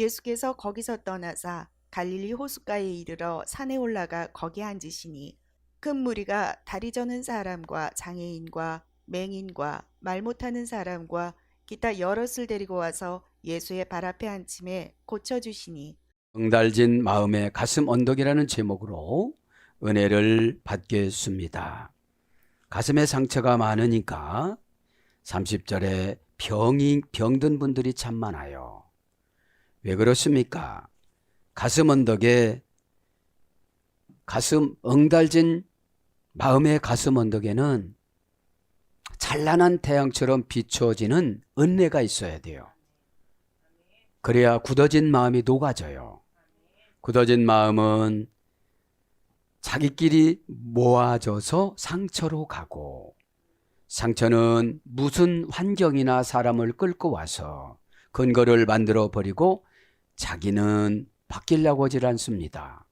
예수께서 거기서 떠나사 갈릴리 호숫가에 이르러 산에 올라가 거기 앉으시니 큰 무리가 다리 저는 사람과 장애인과 맹인과 말 못하는 사람과 기타 여럿을 데리고 와서 예수의 발 앞에 앉힘에 고쳐주시니 응달진 마음의 가슴 언덕이라는 제목으로 은혜를 받겠습니다. 가슴에 상처가 많으니까 30절에 병든 분들이 참 많아요. 왜 그렇습니까? 가슴 언덕에 응달진 마음의 가슴 언덕에는 찬란한 태양처럼 비춰지는 은혜가 있어야 돼요. 그래야 굳어진 마음이 녹아져요. 굳어진 마음은 자기끼리 모아져서 상처로 가고, 상처는 무슨 환경이나 사람을 끌고 와서 근거를 만들어 버리고 자기는 바뀌려고 하지 않습니다.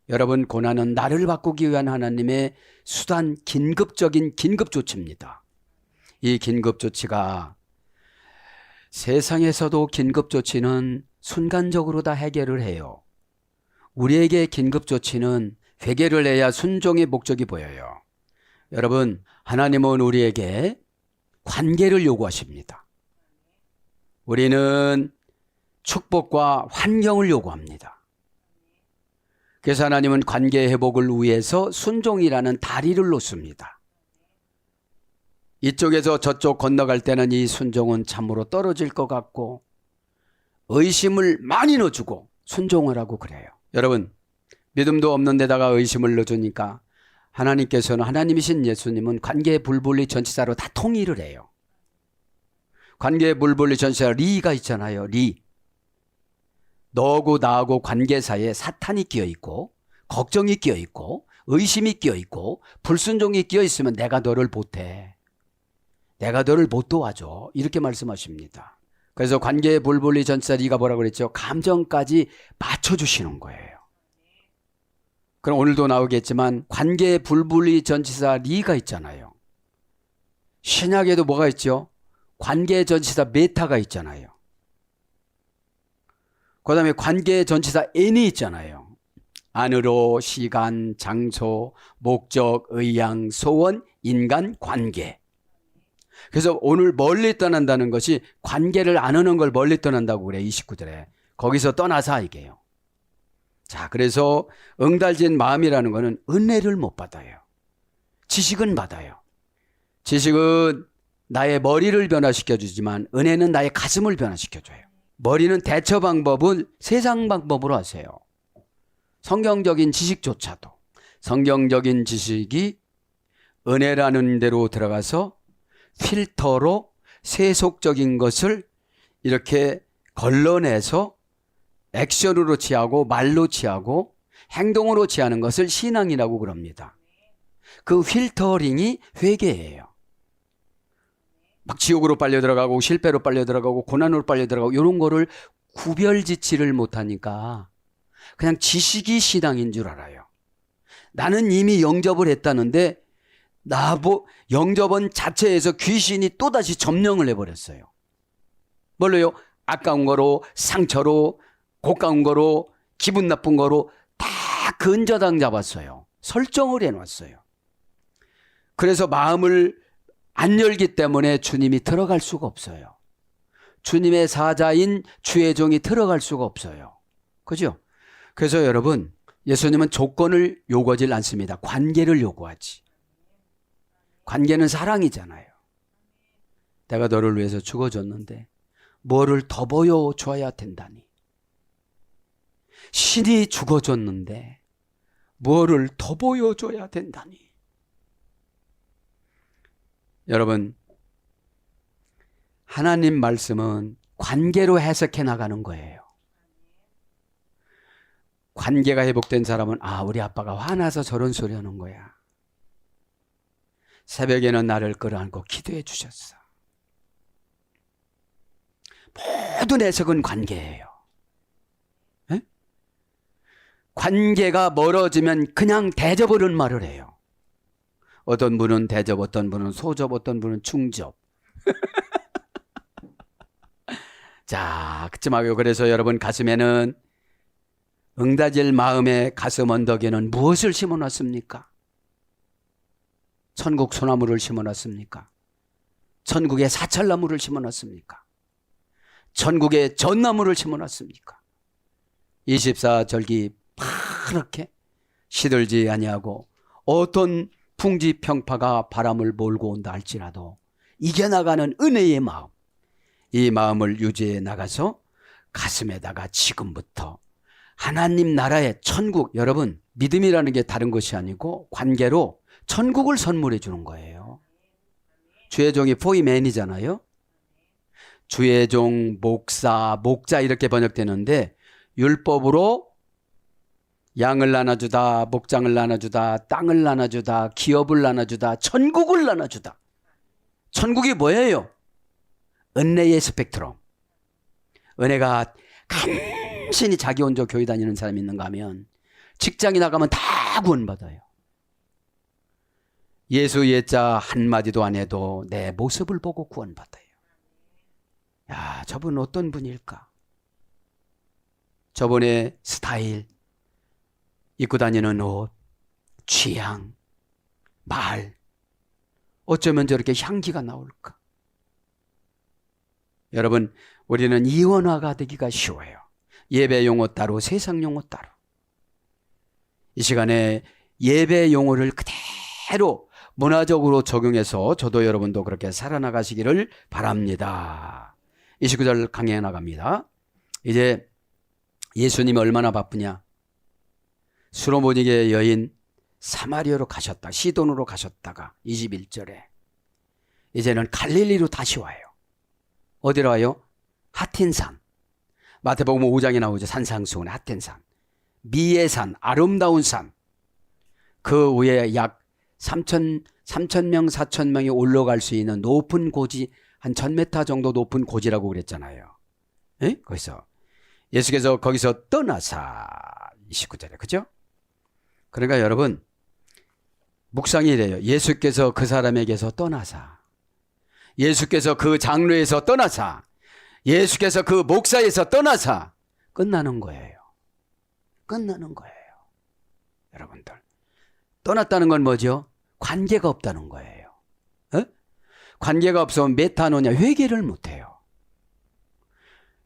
여러분, 고난은 나를 바꾸기 위한 하나님의 수단, 긴급적인 긴급조치입니다. 이 긴급조치가 세상에서도 긴급조치는 순간적으로 다 해결을 해요. 우리에게 긴급조치는 회개를 해야 순종의 목적이 보여요. 여러분, 하나님은 우리에게 관계를 요구하십니다. 우리는 축복과 환경을 요구합니다. 그래서 하나님은 관계 회복을 위해서 순종이라는 다리를 놓습니다. 이쪽에서 저쪽 건너갈 때는 이 순종은 참으로 떨어질 것 같고 의심을 많이 넣어주고 순종을 하고 그래요. 여러분, 믿음도 없는 데다가 의심을 넣어주니까 하나님께서는, 하나님이신 예수님은 관계 불분리 전치사로 다 통일을 해요. 관계 불분리 전치사 리가 있잖아요. 리. 너하고 나하고 관계 사이에 사탄이 끼어있고 걱정이 끼어있고 의심이 끼어있고 불순종이 끼어있으면 내가 너를 못해. 내가 너를 못 도와줘. 이렇게 말씀하십니다. 그래서 관계 불분리 전치사 리가 뭐라고 그랬죠? 감정까지 맞춰주시는 거예요. 그럼 오늘도 나오겠지만 관계 불분리 전치사 리가 있잖아요. 신약에도 뭐가 있죠? 관계 전치사 메타가 있잖아요. 그 다음에 관계 전치사 n이 있잖아요. 안으로, 시간, 장소, 목적, 의향, 소원, 인간, 관계. 그래서 오늘 멀리 떠난다는 것이 관계를 안 하는 걸 멀리 떠난다고 그래. 29절에. 거기서 떠나서 이게요. 자, 그래서 응달진 마음이라는 거는 은혜를 못 받아요. 지식은 받아요. 지식은 나의 머리를 변화시켜 주지만 은혜는 나의 가슴을 변화시켜 줘요. 머리는 대처 방법은 세상 방법으로 하세요. 성경적인 지식조차도. 성경적인 지식이 은혜라는 데로 들어가서 필터로 세속적인 것을 이렇게 걸러내서 액션으로 취하고 말로 취하고 행동으로 취하는 것을 신앙이라고 그럽니다. 그 필터링이 회개예요. 막 지옥으로 빨려 들어가고 실패로 빨려 들어가고 고난으로 빨려 들어가고 이런 거를 구별짓지를 못하니까 그냥 지식이 신앙인 줄 알아요. 나는 이미 영접을 했다는데 영접은 자체에서 귀신이 또다시 점령을 해버렸어요. 뭘로요? 아까운 거로, 상처로, 고가운 거로, 기분 나쁜 거로 다 근저당 잡았어요. 설정을 해놨어요. 그래서 마음을 안 열기 때문에 주님이 들어갈 수가 없어요. 주님의 사자인 주의 종이 들어갈 수가 없어요. 그죠? 그래서 여러분, 예수님은 조건을 요구하지 않습니다. 관계를 요구하지. 관계는 사랑이잖아요. 내가 너를 위해서 죽어줬는데 뭐를 더 보여줘야 된다니. 신이 죽어줬는데 뭐를 더 보여줘야 된다니. 여러분, 하나님 말씀은 관계로 해석해 나가는 거예요. 관계가 회복된 사람은 우리 아빠가 화나서 저런 소리 하는 거야. 새벽에는 나를 끌어안고 기도해 주셨어. 모든 해석은 관계예요. 에? 관계가 멀어지면 그냥 대접으로는 말을 해요. 어떤 분은 대접, 어떤 분은 소접, 어떤 분은 충접. 자, 그쯤하고 그래서 여러분 가슴에는 응답일 마음의 가슴 언덕에는 무엇을 심어놨습니까? 천국 소나무를 심어놨습니까? 천국의 사찰나무를 심어놨습니까? 천국의 전나무를 심어놨습니까? 24절기 파랗게 시들지 아니하고 어떤 풍지평파가 바람을 몰고 온다 할지라도 이겨나가는 은혜의 마음, 이 마음을 유지해 나가서 가슴에다가 지금부터 하나님 나라의 천국, 여러분 믿음이라는 게 다른 것이 아니고 관계로 천국을 선물해 주는 거예요. 주의 종이 포이맨이잖아요. 주의 종, 목사, 목자 이렇게 번역되는데 율법으로 양을 나눠주다, 목장을 나눠주다, 땅을 나눠주다, 기업을 나눠주다, 천국을 나눠주다. 천국이 뭐예요? 은혜의 스펙트럼. 은혜가 간신히 자기 혼자 교회 다니는 사람이 있는가 하면 직장에 나가면 다 구원받아요. 예수 예자 한마디도 안 해도 내 모습을 보고 구원받아요. 야, 저분 어떤 분일까? 저분의 스타일, 입고 다니는 옷, 취향, 말, 어쩌면 저렇게 향기가 나올까? 여러분, 우리는 이원화가 되기가 쉬워요. 예배 용어 따로, 세상 용어 따로. 이 시간에 예배 용어를 그대로 문화적으로 적용해서 저도 여러분도 그렇게 살아나가시기를 바랍니다. 29절 강해 나갑니다. 이제 예수님이 얼마나 바쁘냐? 수로보니게 여인 사마리아로 가셨다. 시돈으로 가셨다가 21절에 이제는 갈릴리로 다시 와요. 어디로 와요? 핫힌산. 마태복음 5장에 나오죠. 산상수훈의 핫힌산. 미의 산, 아름다운 산. 그 위에 약 3,000명, 4,000명이 올라갈 수 있는 높은 고지, 한 1,000m 정도 높은 고지라고 그랬잖아요. 에? 거기서 예수께서 거기서 떠나사 29절에 그죠? 그러니까 여러분 묵상이 이래요. 예수께서 그 사람에게서 떠나사, 예수께서 그 장로에서 떠나사, 예수께서 그 목사에서 떠나사 끝나는 거예요. 끝나는 거예요. 여러분들 떠났다는 건 뭐죠? 관계가 없다는 거예요. 에? 관계가 없으면 메타노냐, 회개를 못해요.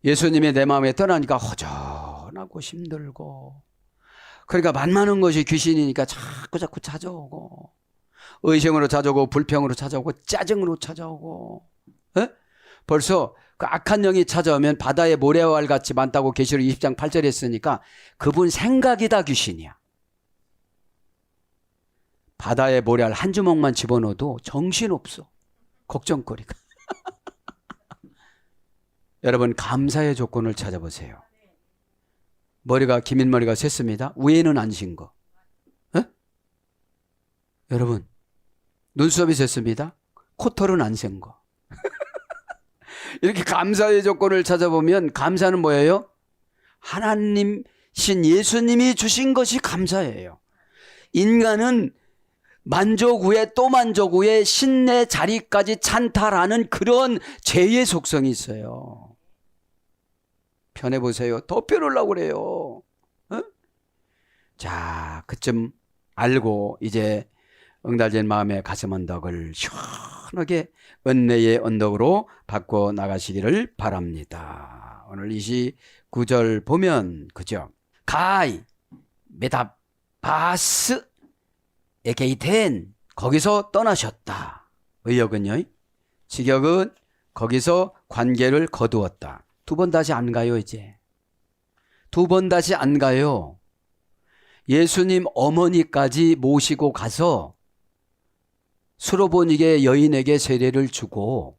예수님이 내 마음에 떠나니까 허전하고 힘들고, 그러니까 만만한 것이 귀신이니까 자꾸 찾아오고, 의심으로 찾아오고, 불평으로 찾아오고, 짜증으로 찾아오고. 에? 벌써 그 악한 영이 찾아오면 바다에 모래알 같이 많다고 계시록 20장 8절에 했으니까 그분 생각이다 귀신이야. 바다에 모래알 한 주먹만 집어넣어도 정신없어. 걱정거리가. 여러분 감사의 조건을 찾아보세요. 머리가 기민머리가 샜습니다. 위에는 안 신 거. 에? 여러분 눈썹이 샜습니다. 코털은 안 센 거. 이렇게 감사의 조건을 찾아보면 감사는 뭐예요? 하나님 신 예수님이 주신 것이 감사예요. 인간은 만족 후에 또 만족 후에 신의 자리까지 찬탈하는 그런 죄의 속성이 있어요. 편해보세요. 더 편하려고 그래요. 어? 자, 그쯤 알고 이제 응달된 마음의 가슴 언덕을 시원하게 은혜의 언덕으로 바꿔 나가시기를 바랍니다. 오늘 29절 보면 그죠? 가이 메타바스 에게이텐 거기서 떠나셨다. 의역은요? 직역은 거기서 관계를 거두었다. 두 번 다시 안 가요 이제. 두 번 다시 안 가요. 예수님 어머니까지 모시고 가서 수로보니게 여인에게 세례를 주고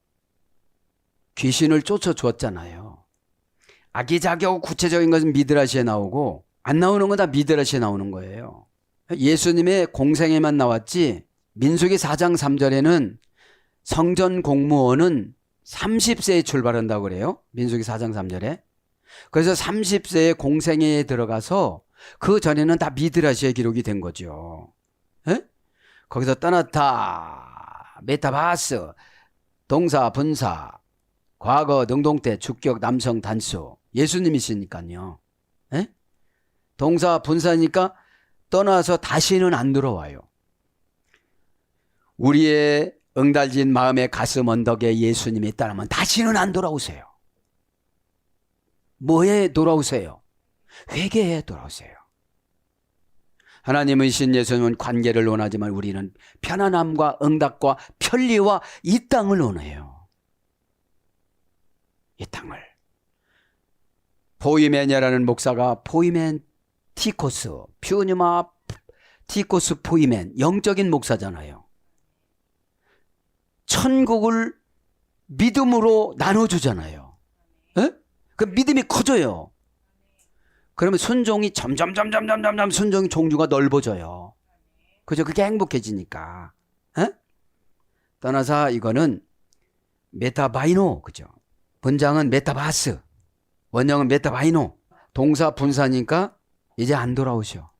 귀신을 쫓아주었잖아요. 아기자기하고 구체적인 것은 미드라시에 나오고 안 나오는 건 다 미드라시에 나오는 거예요. 예수님의 공생에만 나왔지 민수기 4장 3절에는 성전 공무원은 30세에 출발한다고 그래요. 민수기 4장 3절에. 그래서 30세에 공생애에 들어가서 그 전에는 다 미드라시에 기록이 된 거죠. 에? 거기서 떠났다. 메타바스 동사 분사 과거, 능동태, 주격, 남성, 단수. 예수님이시니까요. 에? 동사, 분사니까 떠나서 다시는 안 들어와요. 우리의 응달진 마음의 가슴 언덕에 예수님이 있다면 다시는 안 돌아오세요. 뭐에 돌아오세요? 회개에 돌아오세요. 하나님은 신 예수님은 관계를 원하지만 우리는 편안함과 응답과 편리와 이 땅을 원해요. 이 땅을. 포이멘이라는 목사가 포이멘 티코스, 퓨뉴마 티코스 포이멘, 영적인 목사잖아요. 천국을 믿음으로 나눠주잖아요. 에? 그 믿음이 커져요. 그러면 순종이 점점 순종의 종류가 넓어져요. 그죠? 그게 행복해지니까. 에? 떠나서 이거는 메타바이노, 그죠? 본장은 메타바스, 원형은 메타바이노. 동사 분사니까 이제 안 돌아오셔.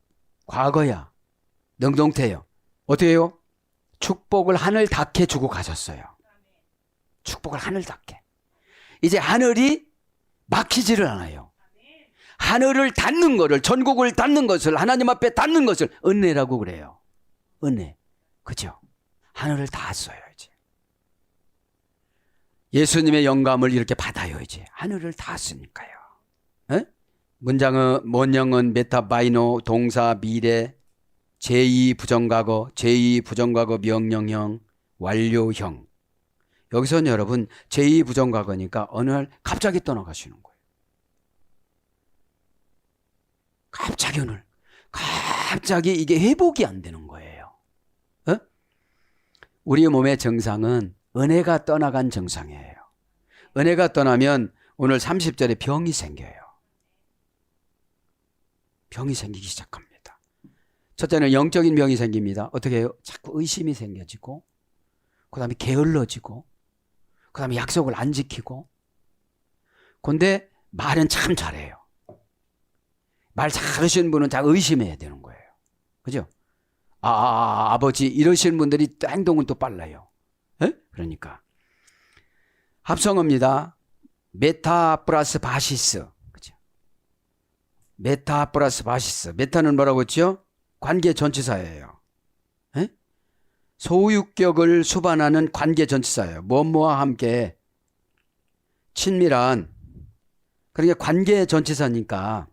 과거야. 능동태요. 어떻게 해요? 축복을 하늘 닿게 주고 가셨어요. 축복을 하늘 닿게. 이제 하늘이 막히지를 않아요. 하늘을 닿는 거를, 전국을 닿는 것을, 하나님 앞에 닿는 것을 은혜라고 그래요. 은혜. 그죠? 하늘을 닿았어요, 이제. 예수님의 영감을 이렇게 받아요, 이제. 하늘을 닿았으니까요. 에? 문장은, 원형은 메타바이노, 동사, 미래, 제2부정과거, 제2부정과거 명령형, 완료형. 여기서는 여러분 제2부정과거니까 어느 날 갑자기 떠나가시는 거예요. 갑자기 오늘 갑자기 이게 회복이 안 되는 거예요. 어? 우리 몸의 정상은 은혜가 떠나간 정상이에요. 은혜가 떠나면 오늘 30절에 병이 생겨요. 병이 생기기 시작합니다. 첫째는 영적인 병이 생깁니다. 어떻게 해요? 자꾸 의심이 생겨지고, 그 다음에 게을러지고, 그 다음에 약속을 안 지키고. 근데 말은 참 잘해요. 말 잘하시는 분은 다 의심해야 되는 거예요. 그죠? 아버지 이러시는 분들이 또 행동은 또 빨라요. 에? 그러니까 합성어입니다. 메타 플러스 바시스. 그죠? 메타 플러스 바시스. 메타는 뭐라고 했죠? 관계 전치사예요. 에? 소유격을 수반하는 관계 전치사예요. 뭐뭐와 함께 친밀한. 그러니까 관계 전치사니까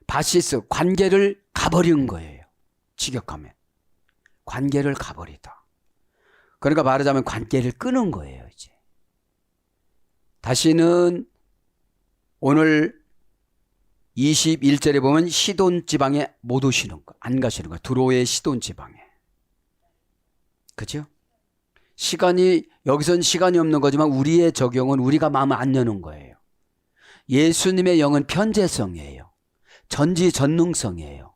바시스, 관계를 가버린 거예요. 직역하면. 관계를 가버리다. 그러니까 말하자면 관계를 끊은 거예요, 이제. 다시는 오늘 21절에 보면 시돈 지방에 못 오시는 거, 안 가시는 거. 두로의 시돈 지방에. 그죠? 시간이, 여기선 시간이 없는 거지만 우리의 적용은 우리가 마음을 안 여는 거예요. 예수님의 영은 편재성이에요. 전지전능성이에요.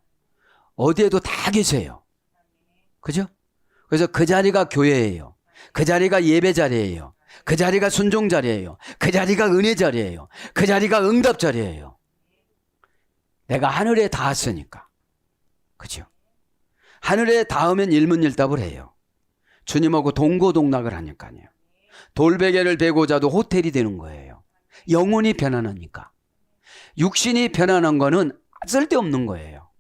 어디에도 다 계세요. 그죠? 그래서 그 자리가 교회예요. 그 자리가 예배 자리예요. 그 자리가 순종 자리예요. 그 자리가 은혜 자리예요. 그 자리가 응답 자리예요. 내가 하늘에 닿았으니까. 그죠? 하늘에 닿으면 일문일답을 해요. 주님하고 동고동락을 하니까요. 돌베개를 베고 자도 호텔이 되는 거예요. 영혼이 편안하니까. 육신이 편안한 거는 쓸데없는 거예요.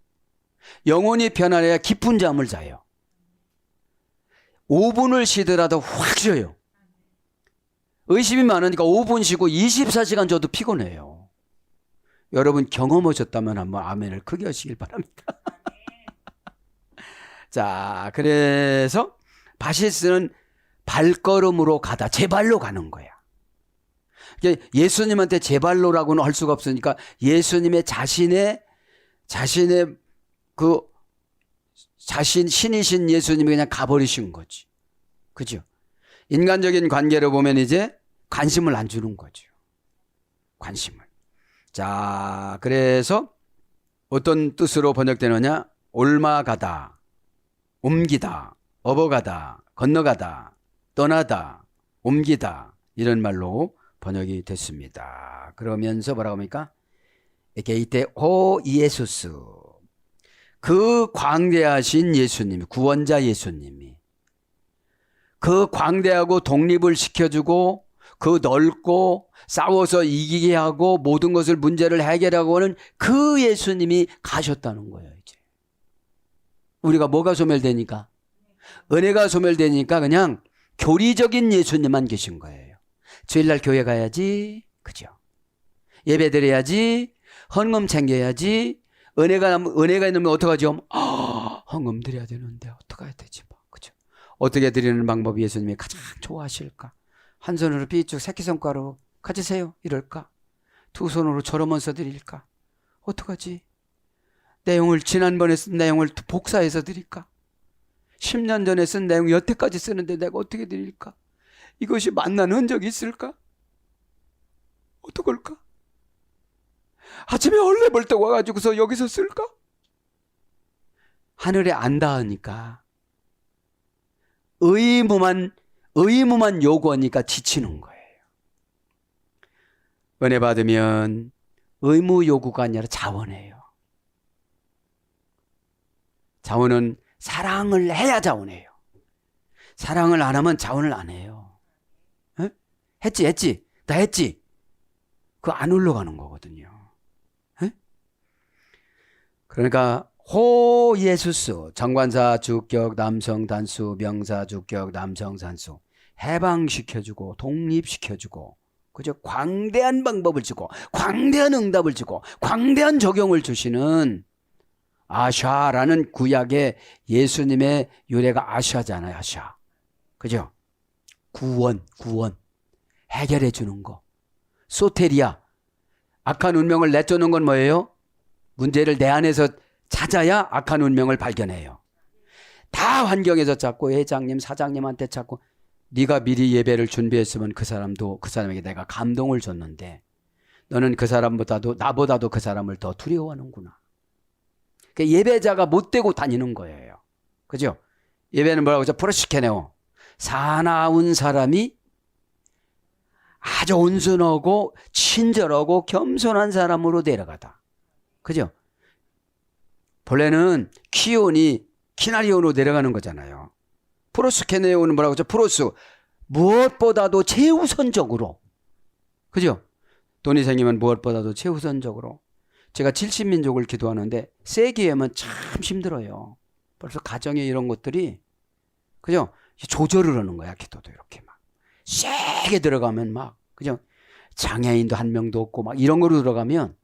영혼이 편안해야 깊은 잠을 자요. 5분을 쉬더라도 확 쉬어요. 의심이 많으니까 5분 쉬고 24시간 줘도 피곤해요. 여러분 경험하셨다면 한번 아멘을 크게 하시길 바랍니다. 자, 그래서 바시스는 발걸음으로 가다, 제 발로 가는 거야. 예수님한테 제 발로라고는 할 수가 없으니까 예수님의 자신의 신이신 예수님이 그냥 가버리신 거지. 그죠? 인간적인 관계로 보면 이제 관심을 안 주는 거죠. 관심을. 자, 그래서 어떤 뜻으로 번역되느냐? 옮아가다, 옮기다, 업어가다, 건너가다, 떠나다, 옮기다, 이런 말로 번역이 됐습니다. 그러면서 뭐라고 합니까? 게이테 오 예수스, 그 광대하신 예수님이, 구원자 예수님이 그 광대하고 독립을 시켜주고 그 넓고 싸워서 이기게 하고 모든 것을 문제를 해결하고 하는 그 예수님이 가셨다는 거예요. 이제 우리가 뭐가 소멸되니까? 은혜가 소멸되니까 그냥 교리적인 예수님만 계신 거예요. 주일날 교회 가야지, 그죠? 예배 드려야지, 헌금 챙겨야지, 은혜가 있으면 어떡하죠? 헌금 드려야 되는데 어떡해야 되지 뭐, 그죠? 어떻게 드리는 방법이 예수님이 가장 좋아하실까? 한 손으로 삐쭉 새끼손가락으로 가지세요 이럴까? 두 손으로 저러면서 드릴까? 어떡하지? 지난번에 쓴 내용을 복사해서 드릴까? 10년 전에 쓴 내용 여태까지 쓰는데 내가 어떻게 드릴까? 이것이 만난 흔적이 있을까? 어떡할까? 아침에 얼레벌떡 와가지고서 여기서 쓸까? 하늘에 안 닿으니까 의무만 요구하니까 지치는 거예요. 은혜 받으면 의무 요구가 아니라 자원이에요. 자원은 사랑을 해야 자원해요. 사랑을 안 하면 자원을 안 해요. 에? 했지. 나 했지. 그거 안 올라가는 거거든요. 에? 그러니까 호 예수스 정관사 주격 남성 단수 명사 주격 남성 단수 해방시켜주고 독립시켜주고 그저 광대한 방법을 주고 광대한 응답을 주고 광대한 적용을 주시는 아샤라는 구약의 예수님의 유래가 아샤잖아요. 아샤. 그죠? 구원 해결해 주는 거. 소테리아. 악한 운명을 내쫓는 건 뭐예요? 문제를 내 안에서 찾아야 악한 운명을 발견해요. 다 환경에서 찾고 회장님 사장님한테 찾고 네가 미리 예배를 준비했으면 그 사람에게 내가 감동을 줬는데 너는 그 사람보다도 나보다도 그 사람을 더 두려워하는구나. 그러니까 예배자가 못되고 다니는 거예요. 그죠? 예배는 뭐라고 하죠? 프로시케네오. 사나운 사람이 아주 온순하고 친절하고 겸손한 사람으로 내려가다. 그죠? 본래는 키온이 키나리온으로 내려가는 거잖아요. 프로스케네오는 뭐라고 하죠? 프로스. 무엇보다도 최우선적으로. 그죠? 돈이 생기면 무엇보다도 최우선적으로. 제가 70민족을 기도하는데 세게 하면 참 힘들어요. 벌써 가정에 이런 것들이 그죠? 조절을 하는 거야. 기도도 이렇게 막 세게 들어가면 막 그죠? 장애인도 한 명도 없고 막 이런 거로 들어가면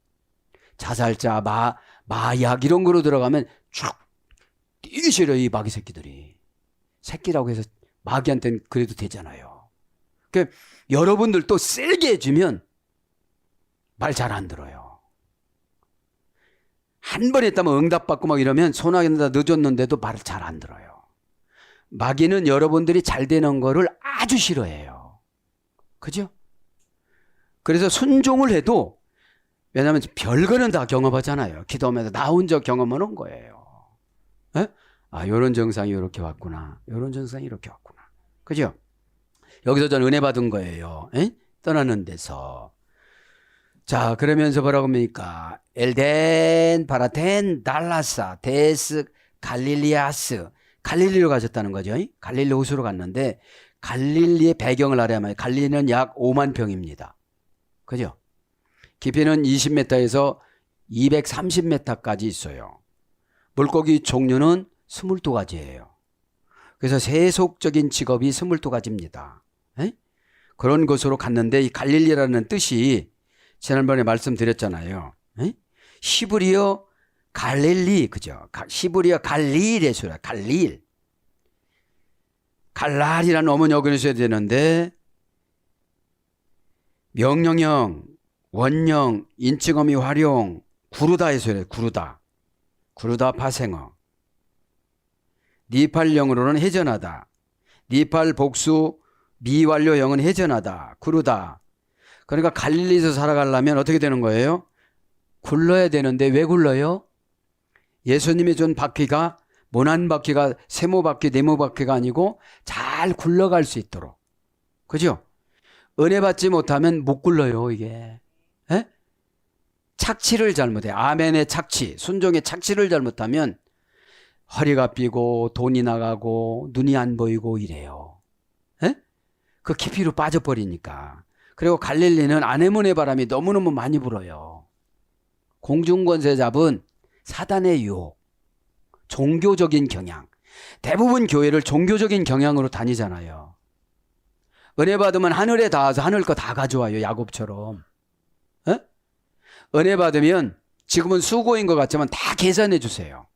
자살자 마약 이런 거로 들어가면 쭉 뛰기 싫어요. 이 마귀 새끼들이. 새끼라고 해서 마귀한테는 그래도 되잖아요. 그러니까 여러분들 또 세게 해주면 말 잘 안 들어요. 한 번 했다면 응답받고 막 이러면 소나기다 늦었는데도 말을 잘 안 들어요. 마귀는 여러분들이 잘 되는 거를 아주 싫어해요. 그죠? 그래서 순종을 해도 왜냐하면 별거는 다 경험하잖아요. 기도하면서 나 혼자 경험하는 거예요. 에? 아, 요런 증상이 이렇게 왔구나. 요런 증상이 이렇게 왔구나. 그죠? 여기서 전 은혜 받은 거예요. 에? 떠나는 데서. 자, 그러면서 뭐라고 합니까? 엘덴, 바라텐, 달라사, 데스, 갈릴리아스. 갈릴리로 가셨다는 거죠. 갈릴리 호수로 갔는데 갈릴리의 배경을 알아야만 갈릴리는 약 5만 평입니다. 그죠? 깊이는 20m에서 230m까지 있어요. 물고기 종류는 22가지예요. 그래서 세속적인 직업이 22가지입니다. 에? 그런 곳으로 갔는데 이 갈릴리라는 뜻이 지난번에 말씀드렸잖아요. 에? 히브리어 갈릴리, 그죠? 히브리어 갈릴에서요. 갈릴. 갈랄이라는 어머니 어근이 있어야 되는데 명령형, 원형, 인칭어미 활용, 구르다에서 그래요. 구르다 파생어. 니팔령으로는 해전하다. 니팔 복수 미완료형은 해전하다. 구르다. 그러니까 갈릴리에서 살아가려면 어떻게 되는 거예요? 굴러야 되는데 왜 굴러요? 예수님이 준 바퀴가 모난 바퀴가 세모 바퀴, 네모 바퀴가 아니고 잘 굴러갈 수 있도록. 그죠? 은혜 받지 못하면 못 굴러요, 이게. 에? 착취를 잘못해. 아멘의 착취, 순종의 착취를 잘못하면 허리가 삐고 돈이 나가고 눈이 안 보이고 이래요. 에? 그 깊이로 빠져버리니까. 그리고 갈릴리는 아네모네 바람이 너무너무 많이 불어요. 공중권세 잡은 사단의 유혹, 종교적인 경향. 대부분 교회를 종교적인 경향으로 다니잖아요. 은혜 받으면 하늘에 닿아서 하늘 거 다 가져와요. 야곱처럼. 에? 은혜 받으면 지금은 수고인 것 같지만 다 계산해 주세요.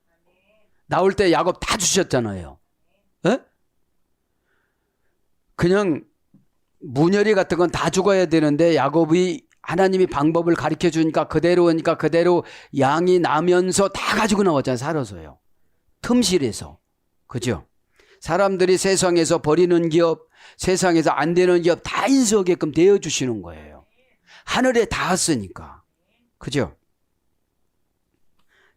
나올 때 야곱 다 주셨잖아요. 에? 그냥 문열이 같은 건 다 죽어야 되는데 야곱이 하나님이 방법을 가르쳐 주니까 그대로 오니까 그대로 양이 나면서 다 가지고 나왔잖아요. 살아서요. 틈실에서. 그죠? 사람들이 세상에서 버리는 기업, 세상에서 안 되는 기업 다 인수하게끔 되어주시는 거예요. 하늘에 닿았으니까. 그죠?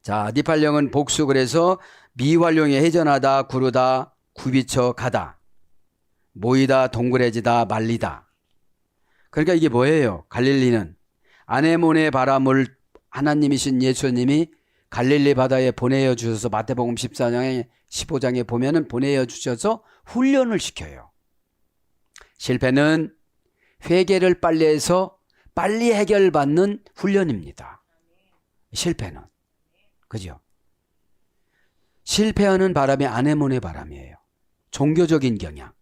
자, 니팔령은 복수. 그래서 미활용이 회전하다, 구르다, 굽이쳐 가다, 모이다, 동그래지다, 말리다. 그러니까 이게 뭐예요? 갈릴리는 아네모네 바람을 하나님이신 예수님이 갈릴리 바다에 보내어 주셔서 마태복음 14장에 15장에 보면은 보내어 주셔서 훈련을 시켜요. 실패는 회개를 빨리 해서 빨리 해결받는 훈련입니다. 실패는. 그죠? 실패하는 바람이 아네모네 바람이에요. 종교적인 경향.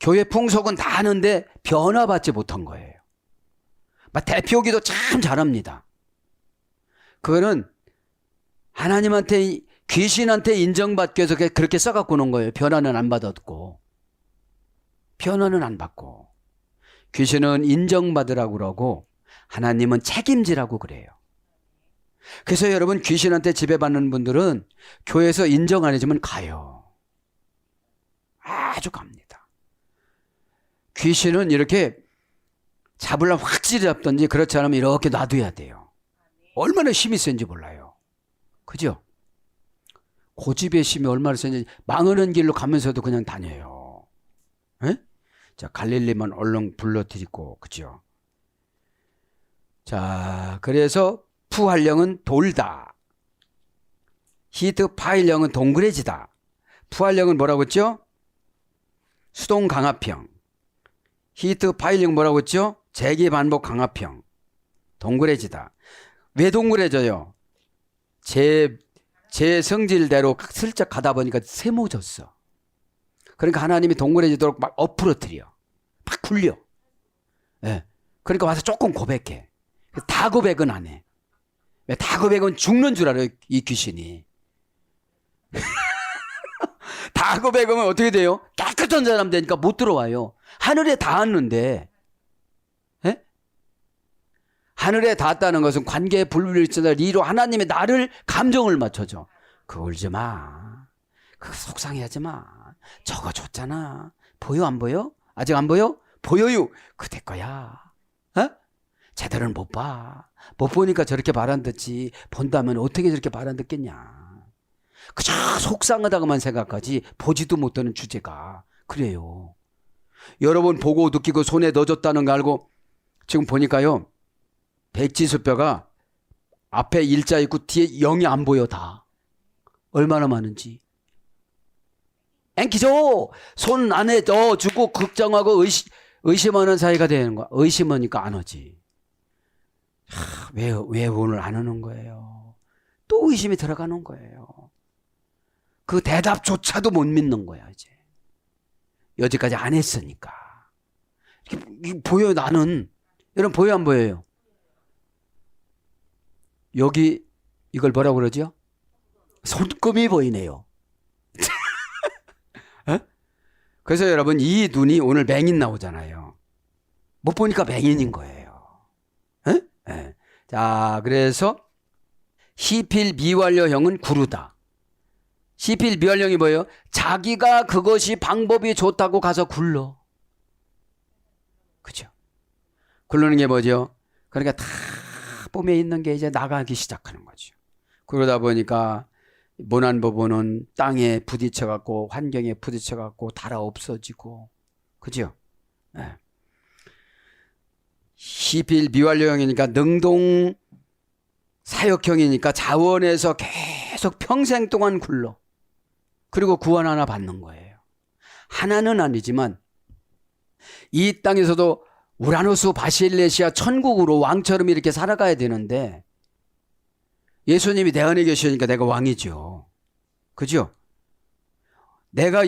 교회 풍속은 다 하는데 변화받지 못한 거예요. 막 대표기도 참 잘합니다. 그거는 하나님한테, 귀신한테 인정받기 위해서 그렇게 써갖고 오는 거예요. 변화는 안 받았고. 변화는 안 받고. 귀신은 인정받으라고 그러고 하나님은 책임지라고 그래요. 그래서 여러분, 귀신한테 지배받는 분들은 교회에서 인정 안 해주면 가요. 아주 갑니다. 귀신은 이렇게 잡으려면 확 찌르잡든지 그렇지 않으면 이렇게 놔둬야 돼요. 얼마나 힘이 센지 몰라요. 그죠? 고집의 힘이 얼마나 센지 망하는 길로 가면서도 그냥 다녀요. 에? 자, 갈릴리만 얼른 불러드리고, 그죠? 자, 그래서 푸활령은 돌다. 히트 파일령은 동그래지다. 푸활령은 뭐라고 했죠? 수동 강압형. 히트 파일령 뭐라고 했죠? 재기 반복 강압형. 동그래지다. 왜 동그래져요? 제 성질대로 슬쩍 가다 보니까 세모졌어. 그러니까 하나님이 동그래지도록 막 엎으러뜨려. 막 굴려. 예. 그러니까 와서 조금 고백해. 다 고백은 안 해. 왜? 다 고백은 죽는 줄 알아요, 이 귀신이. 다 고백하면 어떻게 돼요? 깨끗한 사람 되니까 못 들어와요. 하늘에 닿았는데, 예? 하늘에 닿았다는 것은 관계의 불분일치다 리로 하나님의 나를 감정을 맞춰줘. 그거 울지 마. 그거 속상해하지 마. 저거 줬잖아. 보여 안 보여? 아직 안 보여? 보여요. 그대 거야. 어? 제대로는 못 봐. 못 보니까 저렇게 말 안 듣지. 본다면 어떻게 저렇게 말 안 듣겠냐. 그저 속상하다고만 생각하지 보지도 못하는 주제가. 그래요. 여러분 보고 느끼고 손에 넣어줬다는 거 알고 지금 보니까요. 백지수뼈가 앞에 일자 있고 뒤에 0이 안 보여 다. 얼마나 많은지. 앵기죠. 손 안에 넣어주고 걱정하고 의심하는 사이가 되는 거야. 의심하니까 안 오지. 왜 오늘 안 오는 거예요? 또 의심이 들어가는 거예요. 그 대답조차도 못 믿는 거야 이제. 여지까지 안 했으니까. 이게 보여요 나는. 여러분 보여 안 보여요? 여기 이걸 뭐라고 그러죠? 손금이 보이네요. 그래서 여러분 이 눈이 오늘 맹인 나오잖아요. 못 보니까 맹인인 거예요. 에? 에. 자, 그래서 시필 미완료형은 구르다. 시필 미완료형이 뭐예요? 자기가 그것이 방법이 좋다고 가서 굴러. 그죠? 굴르는 게 뭐죠? 그러니까 다 뽐에 있는 게 이제 나가기 시작하는 거죠. 그러다 보니까 모난 부분은 땅에 부딪혀갖고 환경에 부딪혀갖고 달아 없어지고. 그죠? 네. 시필 미완료형이니까 능동 사역형이니까 자원에서 계속 평생 동안 굴러. 그리고 구원 하나 받는 거예요. 하나는 아니지만 이 땅에서도 우라노스 바실레시아 천국으로 왕처럼 이렇게 살아가야 되는데 예수님이 내 안에 계시니까 내가 왕이죠. 그죠? 내가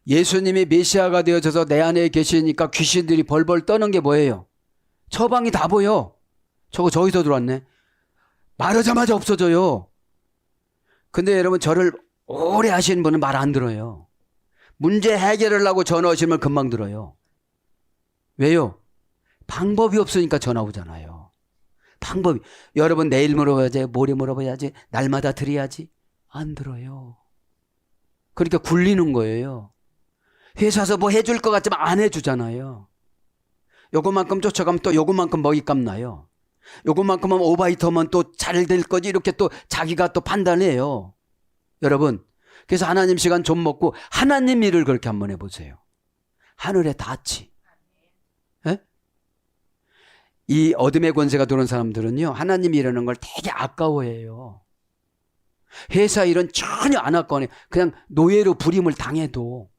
예수님이 메시아가 되어져서 내 안에 계시니까 귀신들이 벌벌 떠는 게 뭐예요? 저 방이 다 보여. 저거 저기서 들어왔네. 말하자마자 없어져요. 근데 여러분 저를 오래 하시는 분은 말 안 들어요. 문제 해결을 하고 전화 오시면 금방 들어요. 왜요? 방법이 없으니까 전화 오잖아요. 방법이. 여러분 내일 물어봐야지, 모레 물어봐야지, 날마다 드려야지. 안 들어요. 그러니까 굴리는 거예요. 회사에서 뭐 해줄 것 같지만 안 해주잖아요. 요것만큼 쫓아가면 또 요것만큼 먹잇값 나요. 요것만큼은 오바이터면 또 잘 될 거지 이렇게 또 자기가 또 판단해요. 여러분 그래서 하나님 시간 좀 먹고 하나님 일을 그렇게 한번 해보세요. 하늘에 닿지. 에? 이 어둠의 권세가 들어온 사람들은요 하나님 일하는 걸 되게 아까워해요. 회사 일은 전혀 안 아까워해요. 그냥 노예로 부림을 당해도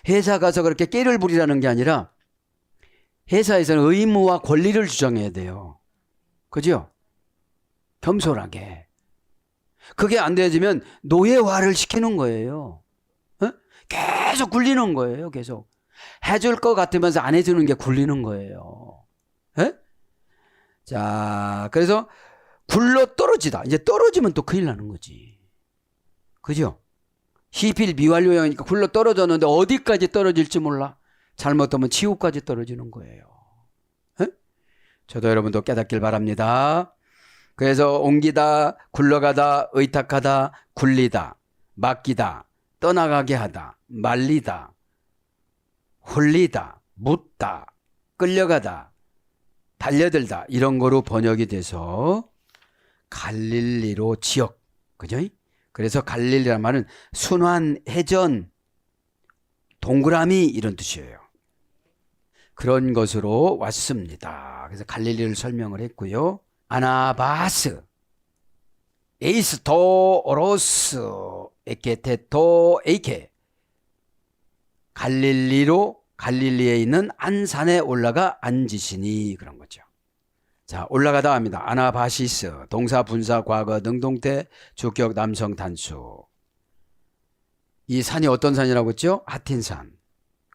회사 가서 그렇게 깨를 부리라는 게 아니라 회사에서는 의무와 권리를 주장해야 돼요. 그죠? 겸손하게. 그게 안 되어지면 노예화를 시키는 거예요. 어? 계속 굴리는 거예요. 계속. 해줄 것 같으면서 안 해주는 게 굴리는 거예요. 에? 자, 그래서 굴러 떨어지다. 이제 떨어지면 또 큰일 나는 거지. 그죠? 희필 미완료형이니까 굴러 떨어졌는데 어디까지 떨어질지 몰라. 잘못하면 지옥까지 떨어지는 거예요. 에? 저도 여러분도 깨닫길 바랍니다. 그래서 옮기다, 굴러가다, 의탁하다, 굴리다, 맡기다, 떠나가게 하다, 말리다, 홀리다, 묻다, 끌려가다, 달려들다 이런 거로 번역이 돼서 갈릴리로 지역. 그죠? 그래서 갈릴리란 말은 순환, 해전, 동그라미 이런 뜻이에요. 그런 것으로 왔습니다. 그래서 갈릴리를 설명을 했고요. 아나바스, 에이스토로스, 에케테토, 에이케. 갈릴리로 갈릴리에 있는 한 산에 올라가 앉으시니 그런 거죠. 자, 올라가다 합니다. 아나바시스, 동사, 분사, 과거, 능동태, 주격, 남성, 단수. 이 산이 어떤 산이라고 했죠? 하틴산.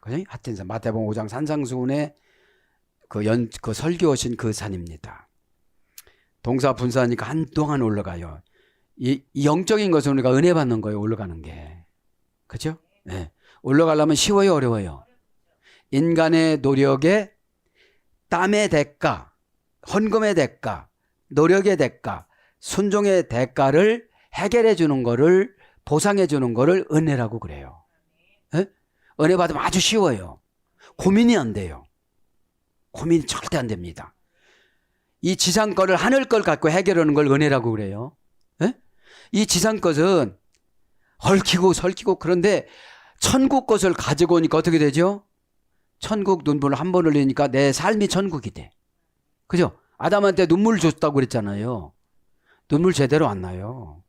그죠? 하틴산. 마태복음 5장 산상수훈에 그 설교하신 그 산입니다. 동사 분사니까 한동안 올라가요. 이 영적인 것은 우리가 은혜 받는 거예요. 올라가는 게. 그죠? 네. 올라가려면 쉬워요, 어려워요? 인간의 노력에 땀의 대가, 헌금의 대가, 노력의 대가, 순종의 대가를 해결해 주는 거를 보상해 주는 거를 은혜라고 그래요. 네? 은혜 받으면 아주 쉬워요. 고민이 안 돼요. 고민이 절대 안 됩니다. 이 지상 거를 하늘 걸 갖고 해결하는 걸 은혜라고 그래요. 에? 이 지상 것은 얽히고 설키고 그런데 천국 것을 가지고 오니까 어떻게 되죠? 천국 눈물을 한 번 흘리니까 내 삶이 천국이 돼. 그죠? 아담한테 눈물 줬다고 그랬잖아요. 눈물 제대로 안 나요.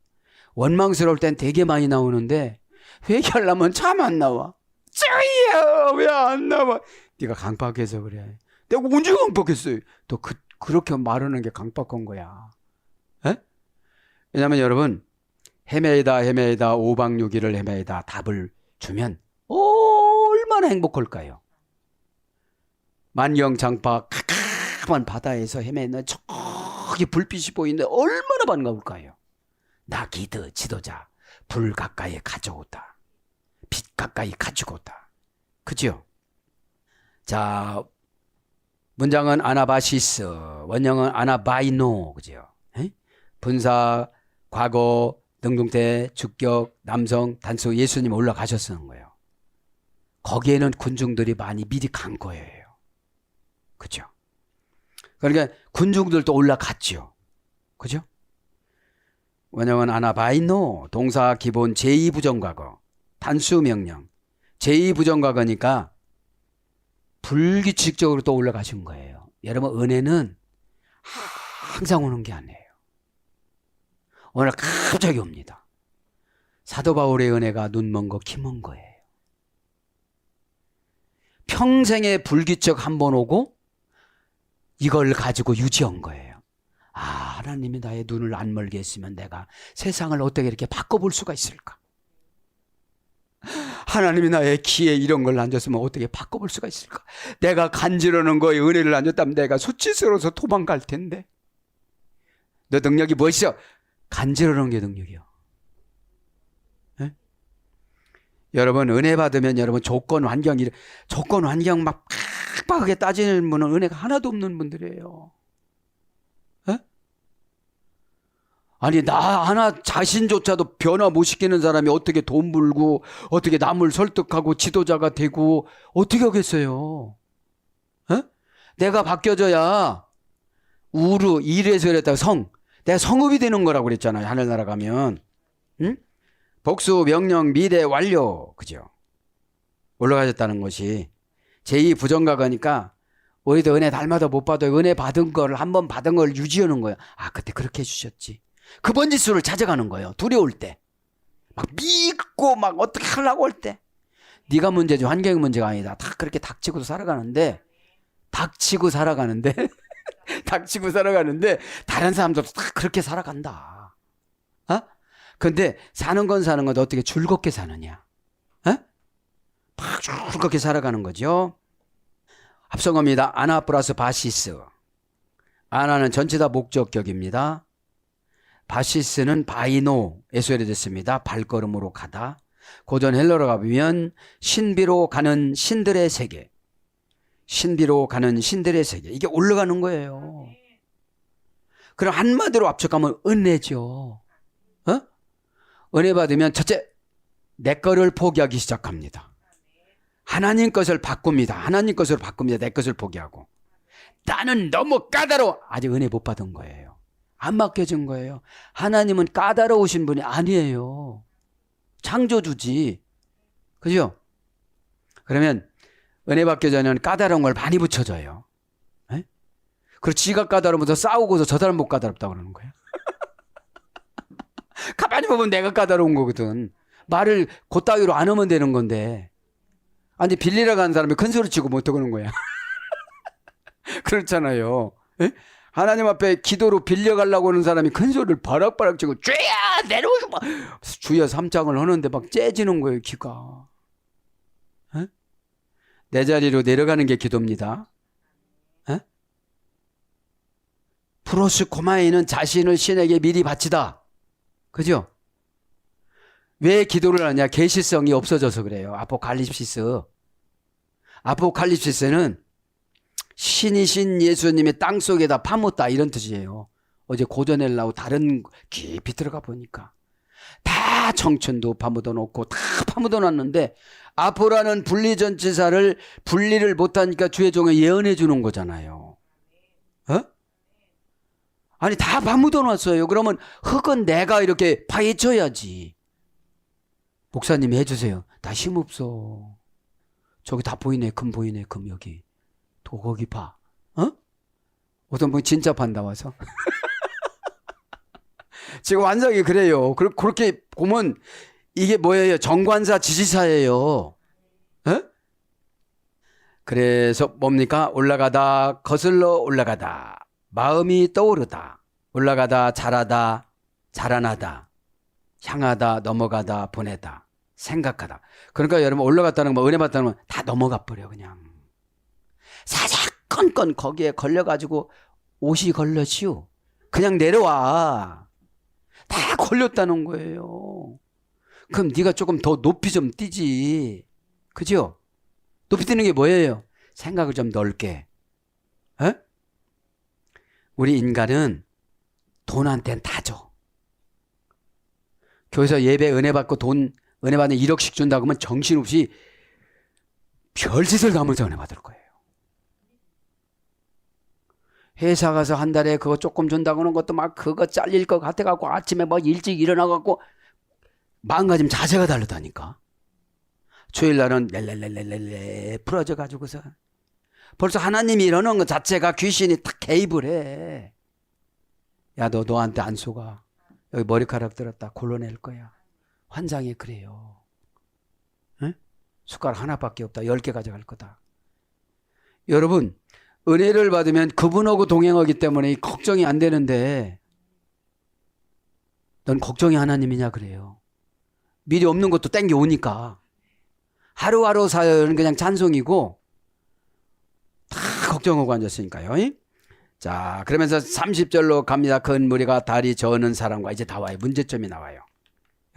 원망스러울 땐 되게 많이 나오는데 회개하려면 참 안 나와. 쩌이야 왜 안 나와? 네가 강박해서 그래. 내가 언제 강박했어요? 또 그렇게 말하는 게 강박한 거야. 에? 왜냐하면 여러분 헤매이다 5박 6일을 헤매이다 답을 주면 얼마나 행복할까요? 만경장파 캄캄한 바다에서 헤매는 저기 불빛이 보이는데 얼마나 반가울까요? 나 기드 지도자 불 가까이 가져오다. 빛 가까이 가지고 오다. 그죠? 자, 문장은 아나바시스, 원형은 아나바이노, 그죠? 에? 분사, 과거, 능동태, 주격, 남성, 단수, 예수님 올라가셨다는 거예요. 거기에는 군중들이 많이 미리 간 거예요. 그죠? 그러니까 군중들도 올라갔죠. 그죠? 원형은 아나바이노, 동사 기본 제2부정과거, 단수 명령. 제2부정과거니까 불규칙적으로 또 올라가신 거예요. 여러분 은혜는 항상 오는 게 아니에요. 오늘 갑자기 옵니다. 사도 바울의 은혜가 눈먼 거 키 먼 거예요. 평생에 불규칙 한 번 오고 이걸 가지고 유지한 거예요. 아, 하나님이 나의 눈을 안 멀게 했으면 내가 세상을 어떻게 이렇게 바꿔볼 수가 있을까? 하나님이 나의 귀에 이런 걸 안 줬으면 어떻게 바꿔볼 수가 있을까? 내가 간지러는 거에 은혜를 안 줬다면 내가 수치스러워서 도망갈 텐데. 너 능력이 무엇이요? 간지러는 게 능력이요. 네? 여러분 은혜 받으면 여러분 조건 환경 막 빡빡하게 따지는 분은 은혜가 하나도 없는 분들이에요. 네? 아니 나 하나 자신조차도 변화 못 시키는 사람이 어떻게 돈 벌고 어떻게 남을 설득하고 지도자가 되고 어떻게 하겠어요? 에? 내가 바뀌어져야 우르 일에서 그랬다가 내가 성읍이 되는 거라고 그랬잖아요. 하늘나라 가면. 응? 복수 명령 미래 완료. 그죠? 올라가졌다는 것이 제2 부정가가니까 우리도 은혜 달마다 못 받아요. 은혜 받은 걸 한 번 받은 걸 유지하는 거예요. 아 그때 그렇게 해주셨지. 그 번지수를 찾아가는 거예요. 두려울 때. 막 믿고 막 어떻게 하려고 할 때. 네가 문제지 환경이 문제가 아니다. 다 그렇게 닥치고 살아가는데 닥치고 살아가는데 다른 사람들도 다 그렇게 살아간다. 어? 근데 사는 건 어떻게 즐겁게 사느냐. 어? 막 즐겁게 살아가는 거죠. 합성어입니다. 아나 플러스 바시스. 아나는 전체 다 목적격입니다. 바시스는 바이노에서 유래됐습니다. 발걸음으로 가다. 고전 헬러로 가보면 신비로 가는 신들의 세계. 신비로 가는 신들의 세계. 이게 올라가는 거예요. 그럼 한마디로 압축하면 은혜죠. 어? 은혜 받으면 첫째, 내 거를 포기하기 시작합니다. 하나님 것을 바꿉니다. 하나님 것으로 바꿉니다. 내 것을 포기하고. 나는 너무 까다로워. 아직 은혜 못 받은 거예요. 안 맡겨진 거예요. 하나님은 까다로우신 분이 아니에요. 창조주지. 그죠? 그러면 은혜 받기 전에는 까다로운 걸 많이 붙여줘요. 에? 그리고 지가 까다로우면서 싸우고서 저 사람 못 까다롭다고 그러는 거예요. 가만히 보면 내가 까다로운 거거든. 말을 그따위로 안 하면 되는 건데. 아니 빌리러 가는 사람이 큰 소리 치고 못 하는 거야. 그렇잖아요. 에? 하나님 앞에 기도로 빌려가려고 하는 사람이 큰 소리를 바락바락 치고 주야 내려오지 마. 주여 3장을 하는데 막 째지는 거예요. 기가. 에? 내 자리로 내려가는 게 기도입니다. 에? 프로스 코마이는 자신을 신에게 미리 바치다. 그죠? 왜 기도를 하냐? 계시성이 없어져서 그래요. 아포칼립시스는 신이신 예수님이 땅속에다 파묻다 이런 뜻이에요. 어제 고전헬라어 다른 깊이 들어가 보니까 다 청춘도 파묻어 놓고 다 파묻어 놨는데 아포라는 분리전치사를 분리를 못하니까 주의 종에 예언해 주는 거잖아요. 어? 아니 다 파묻어 놨어요. 그러면 흙은 내가 이렇게 파헤쳐야지. 목사님이 해주세요. 다 힘없어. 저기 다 보이네. 금 보이네. 금 여기. 거기 봐. 어? 어떤 분이 진짜 판다 와서. 지금 완전히 그래요. 그렇게 보면 이게 뭐예요? 정관사 지지사예요. 어? 그래서 뭡니까? 올라가다 거슬러 올라가다 마음이 떠오르다 올라가다 자라다 자라나다 향하다 넘어가다 보내다 생각하다. 그러니까 여러분 올라갔다는 거 은혜 받다는 건 다 넘어가 버려 그냥. 사사건건 거기에 걸려가지고 옷이 걸렸지요. 그냥 내려와. 다 걸렸다는 거예요. 그럼 네가 조금 더 높이 좀 뛰지. 그죠? 높이 뛰는 게 뭐예요? 생각을 좀 넓게. 에? 우리 인간은 돈한테는 다 줘. 교회에서 예배 은혜 받고 은혜 받는 1억씩 준다고 하면 정신없이 별짓을 다 하면서 은혜 받을 거예요. 회사 가서 한 달에 그거 조금 준다고 하는 것도 막 그거 잘릴 것 같아갖고 아침에 막 일찍 일어나갖고 마음가짐 자세가 다르다니까. 주일날은 렐렐렐렐렐레 풀어져 가지고서 벌써 하나님이 이러는 것 자체가 귀신이 탁 개입을 해. 야, 너한테 안 속아. 여기 머리카락 들었다. 골라낼 거야. 환상이 그래요. 응? 숟가락 하나밖에 없다. 10개 가져갈 거다. 여러분, 은혜를 받으면 그분하고 동행하기 때문에 걱정이 안 되는데 넌 걱정이 하나님이냐 그래요. 미리 없는 것도 땡겨 오니까. 하루하루 사연은 그냥 찬송이고 다 걱정하고 앉았으니까요. 자, 그러면서 30절로 갑니다. 큰 무리가 다리 저는 사람과 이제 다 와요. 문제점이 나와요.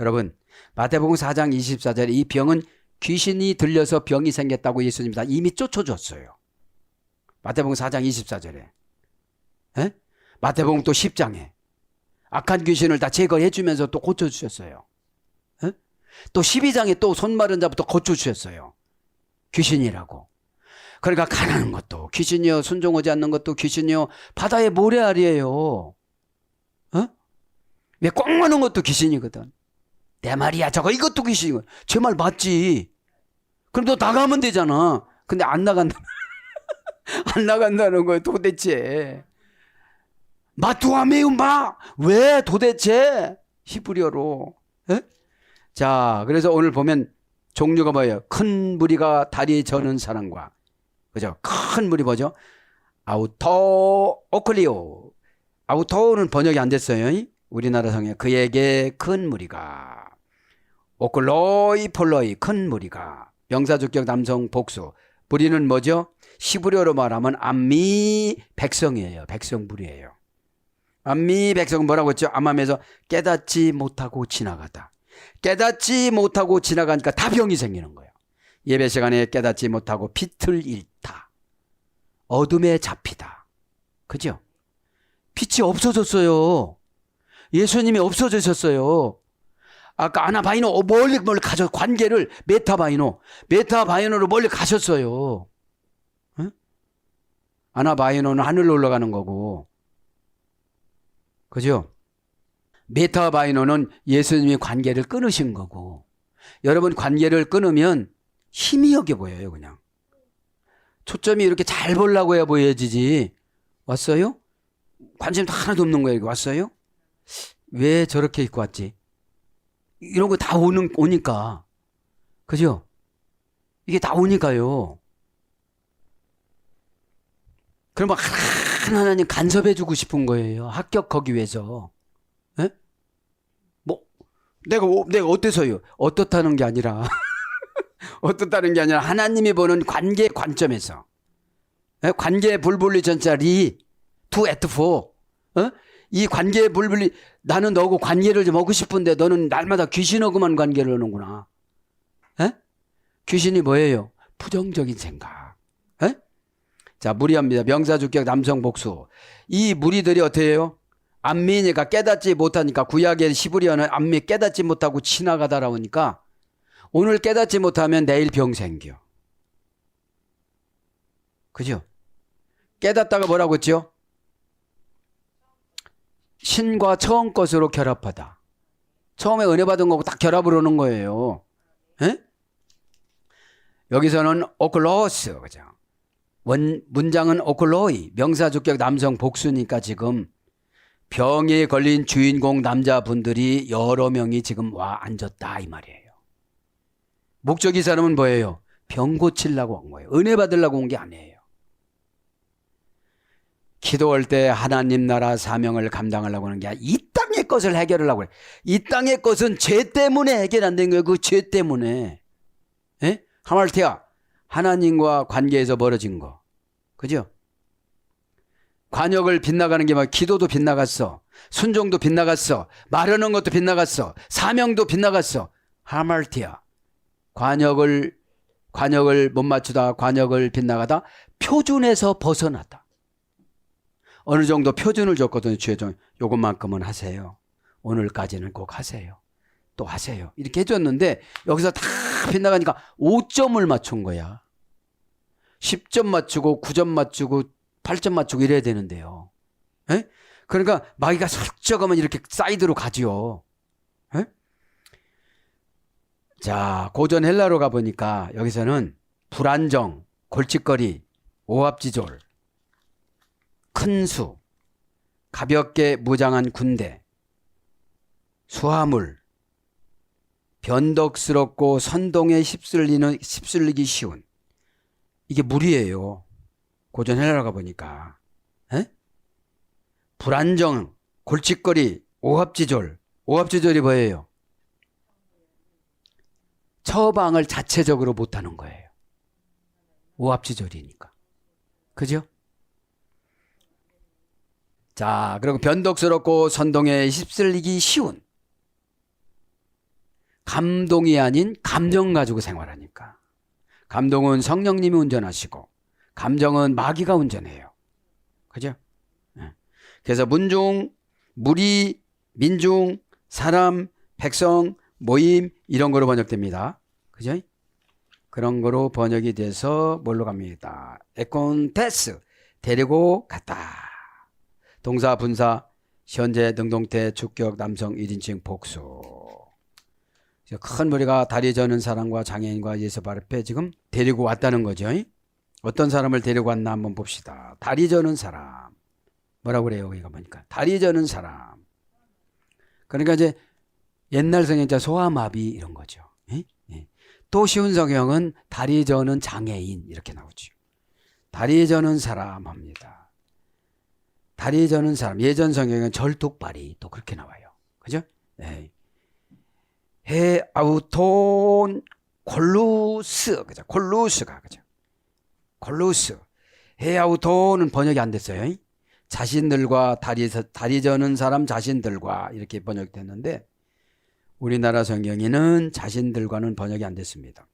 여러분, 마태복음 4장 24절에 이 병은 귀신이 들려서 병이 생겼다고 예수님이 다 이미 쫓아줬어요. 마태복음 4장 24절에. 에? 마태복음 또 10장에 악한 귀신을 다 제거해 주면서 또 고쳐주셨어요. 에? 또 12장에 또 손 마른 자부터 고쳐주셨어요. 귀신이라고. 그러니까 가난한 것도 귀신이요, 순종하지 않는 것도 귀신이요, 바다의 모래알이에요. 어? 왜 꽉 마는 것도 귀신이거든. 내 말이야, 저거 이것도 귀신이거든. 제 말 맞지. 그럼 너 나가면 되잖아. 근데 안 나간다. 안 나간다는 거예요, 도대체. 마투아 메움바. 왜 도대체? 히브리어로. 에? 자, 그래서 오늘 보면 종류가 뭐예요? 큰 무리가 다리에 저는 사람과, 그죠? 큰 무리 뭐죠? 아우토 오클리오. 아우토는 번역이 안 됐어요. 우리나라 성에. 그에게 큰 무리가. 오클로이 폴로이 큰 무리가. 명사주격 남성 복수. 무리는 뭐죠? 히브리어로 말하면 암미 백성이에요. 백성 무리예요. 암미 백성은 뭐라고 했죠? 암함에서 깨닫지 못하고 지나가다. 깨닫지 못하고 지나가니까 다 병이 생기는 거예요. 예배 시간에 깨닫지 못하고 빛을 잃다. 어둠에 잡히다. 그죠? 빛이 없어졌어요. 예수님이 없어지셨어요. 아까 아나바이노 멀리 가셔. 관계를 메타바이노로 멀리 가셨어요. 응? 아나바이노는 하늘로 올라가는 거고, 그죠? 메타바이노는 예수님이 관계를 끊으신 거고. 여러분, 관계를 끊으면 희미하게 보여요. 그냥 초점이 이렇게 잘 보려고 해야 보여지지. 왔어요? 관심도 하나도 없는 거예요. 왔어요? 왜 저렇게 입고 왔지? 이런 거 다 오니까. 그죠? 이게 다 오니까요. 그럼 막 하나님 간섭해주고 싶은 거예요. 합격하기 위해서. 에? 뭐 내가 어때서요? 어떻다는 게 아니라 어떻다는 게 아니라 하나님이 보는 관계 관점에서. 에? 관계 불분리 전자리 to at for. 이 관계 불분리, 나는 너하고 관계를 좀 하고 싶은데 너는 날마다 귀신하고만 관계를 하는구나. 에? 귀신이 뭐예요? 부정적인 생각. 에? 자, 무리합니다. 명사주격 남성 복수. 이 무리들이 어떻게 해요? 안미니까 깨닫지 못하니까, 구약의 히브리어는 안미 깨닫지 못하고 지나가다라고 하니까 오늘 깨닫지 못하면 내일 병 생겨. 그죠? 깨닫다가 뭐라고 했죠? 신과 처음 것으로 결합하다. 처음에 은혜 받은 거고 딱 결합을 하는 거예요. 에? 여기서는 오클로스, 그죠? 문장은 오클로이, 명사주격 남성 복수니까 지금 병에 걸린 주인공 남자분들이 여러 명이 지금 와 앉았다 이 말이에요. 목적이 사람은 뭐예요? 병 고치려고 온 거예요. 은혜 받으려고 온 게 아니에요. 기도할 때 하나님 나라 사명을 감당하려고 하는 게 아니라 이 땅의 것을 해결하려고 해요. 이 땅의 것은 죄 때문에 해결 안 된 거예요. 그 죄 때문에. 에? 하말티아, 하나님과 관계에서 멀어진 거. 그죠? 관역을 빗나가는 게 막 기도도 빗나갔어. 순종도 빗나갔어. 말하는 것도 빗나갔어. 사명도 빗나갔어. 하말티아. 관역을 못 맞추다, 관역을 빗나가다, 표준에서 벗어나다. 어느 정도 표준을 줬거든요. 주의종 요것만큼은 하세요. 오늘까지는 꼭 하세요. 또 하세요. 이렇게 해줬는데 여기서 다 빗나가니까 5점을 맞춘 거야. 10점 맞추고 9점 맞추고 8점 맞추고 이래야 되는데요. 에? 그러니까 마귀가 슬쩍 하면 이렇게 사이드로 가지요. 에? 자, 고전 헬라로 가보니까 여기서는 불안정, 골칫거리, 오합지졸, 큰 수, 가볍게 무장한 군대, 수하물, 변덕스럽고 선동에 휩쓸리기 쉬운, 이게 무리예요. 고전 헬라로 가보니까 에? 불안정, 골칫거리, 오합지졸. 오합지졸이 뭐예요? 처방을 자체적으로 못하는 거예요. 오합지졸이니까. 그죠? 자, 그리고 변덕스럽고 선동에 휩쓸리기 쉬운, 감동이 아닌 감정 가지고 생활하니까. 감동은 성령님이 운전하시고 감정은 마귀가 운전해요. 그죠? 그래서 문중, 무리, 민중, 사람, 백성, 모임 이런 거로 번역됩니다. 그죠? 그런 거로 번역이 돼서 뭘로 갑니다. 에콘테스, 데리고 갔다. 동사, 분사, 현재, 능동태, 주격, 남성, 1인칭, 복수. 큰 무리가 다리 저는 사람과 장애인과 예수 발 앞에 지금 데리고 왔다는 거죠. 어떤 사람을 데리고 왔나 한번 봅시다. 다리 저는 사람. 뭐라고 그래요? 여기가 보니까. 다리 저는 사람. 그러니까 이제 옛날 성경자 소아마비 이런 거죠. 또 쉬운 성경은 다리 저는 장애인 이렇게 나오죠. 다리 저는 사람 합니다. 다리 저는 사람. 예전 성경은 절뚝발이 또 그렇게 나와요. 그죠? 네. 헤아우톤 콜루스. 그죠? 콜루스가. 그죠? 콜루스. 헤아우톤은 번역이 안 됐어요. 자신들과 다리 저는 사람 자신들과 이렇게 번역됐는데 우리나라 성경에는 자신들과는 번역이 안 됐습니다.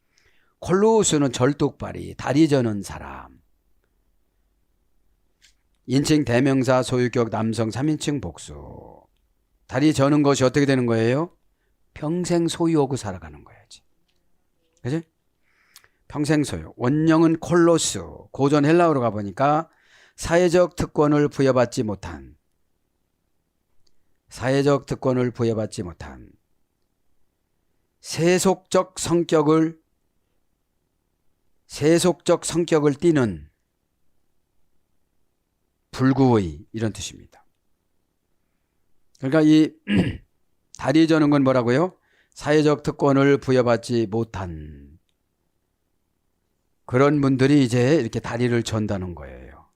콜루스는 절뚝발이, 다리 저는 사람. 인칭 대명사 소유격 남성 3인칭 복수. 다리 저는 것이 어떻게 되는 거예요? 평생 소유하고 살아가는 거야지. 그치? 평생 소유. 원형은 콜로스. 고전 헬라어로 가보니까 사회적 특권을 부여받지 못한 세속적 성격을 띠는 불구의 이런 뜻입니다. 그러니까 이 다리 저는 건 뭐라고요? 사회적 특권을 부여받지 못한 그런 분들이 이제 이렇게 다리를 전다는 거예요.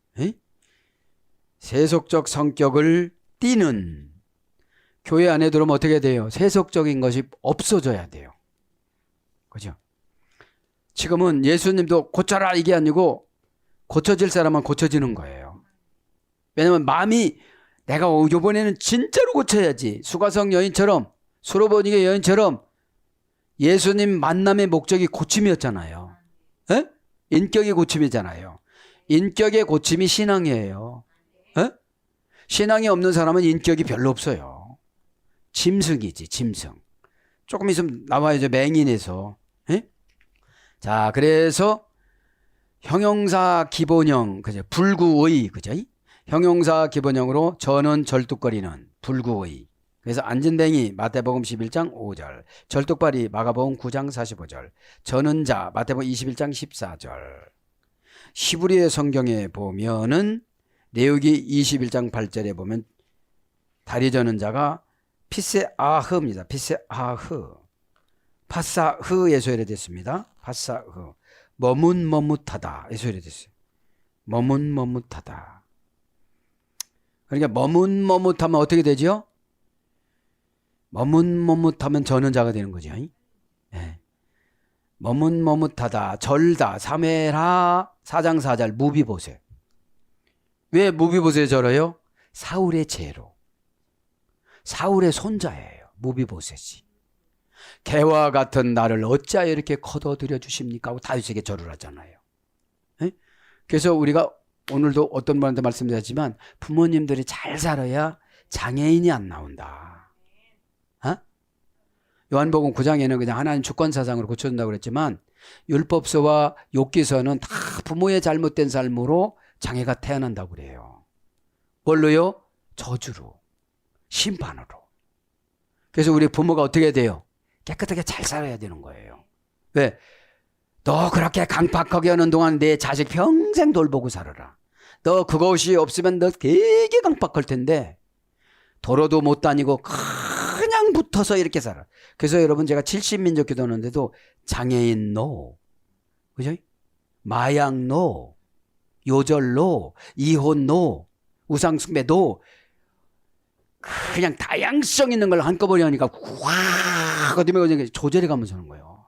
세속적 성격을 띠는 교회 안에 들어오면 어떻게 돼요? 세속적인 것이 없어져야 돼요. 그죠? 지금은 예수님도 고쳐라 이게 아니고 고쳐질 사람은 고쳐지는 거예요. 왜냐면 마음이 내가 이번에는 진짜로 고쳐야지. 수가성 여인처럼 수로보니게 여인처럼 예수님 만남의 목적이 고침이었잖아요. 에? 인격의 고침이잖아요. 인격의 고침이 신앙이에요. 에? 신앙이 없는 사람은 인격이 별로 없어요. 짐승이지 짐승. 조금 있으면 나와야죠. 맹인에서. 에? 자, 그래서 형용사 기본형 그죠? 불구의 그죠? 형용사 기본형으로 저는 절뚝거리는 불구의. 그래서 앉은댕이 마태복음 11장 5절, 절뚝발이 마가복음 9장 45절, 저는 자 마태복음 21장 14절. 히브리의 성경에 보면은 레위기 21장 8절에 보면 다리 저는 자가 피세아흐입니다. 피세아흐. 파사흐에 소열됐습니다. 파사흐. 머뭇머뭇하다. 소열됐어요. 머뭇머뭇하다. 그러니까 머뭇머뭇하면 어떻게 되죠? 머뭇머뭇하면 저는 자가 되는 거죠. 네. 머뭇머뭇하다. 절다. 사메라 4장 4절 무비보셋. 왜 무비보셋에 절어요? 사울의 죄로. 사울의 손자예요. 무비보셋이. 개와 같은 나를 어찌하여 이렇게 거둬들여 주십니까? 하고 다윗에게 절을 하잖아요. 네? 그래서 우리가 오늘도 어떤 분한테 말씀드렸지만 부모님들이 잘 살아야 장애인이 안 나온다. 어? 요한복음 9장에는 그냥 하나님 주권사상으로 고쳐준다고 그랬지만 율법서와 욥기서는 다 부모의 잘못된 삶으로 장애가 태어난다고 그래요. 뭘로요? 저주로. 심판으로. 그래서 우리 부모가 어떻게 돼요? 깨끗하게 잘 살아야 되는 거예요. 왜? 너 그렇게 강팍하게 하는 동안 내 자식 평생 돌보고 살아라. 너 그것이 없으면 너 되게 강팍할 텐데 도로도 못 다니고 그냥 붙어서 이렇게 살아. 그래서 여러분 제가 70민족 기도하는데도 장애인 노, 그죠? 마약 노 요절로, 이혼노, 우상숭배도 그냥 다양성 있는 걸 한꺼번에 하니까 확 어디면 조절해 가면서 하는 거예요.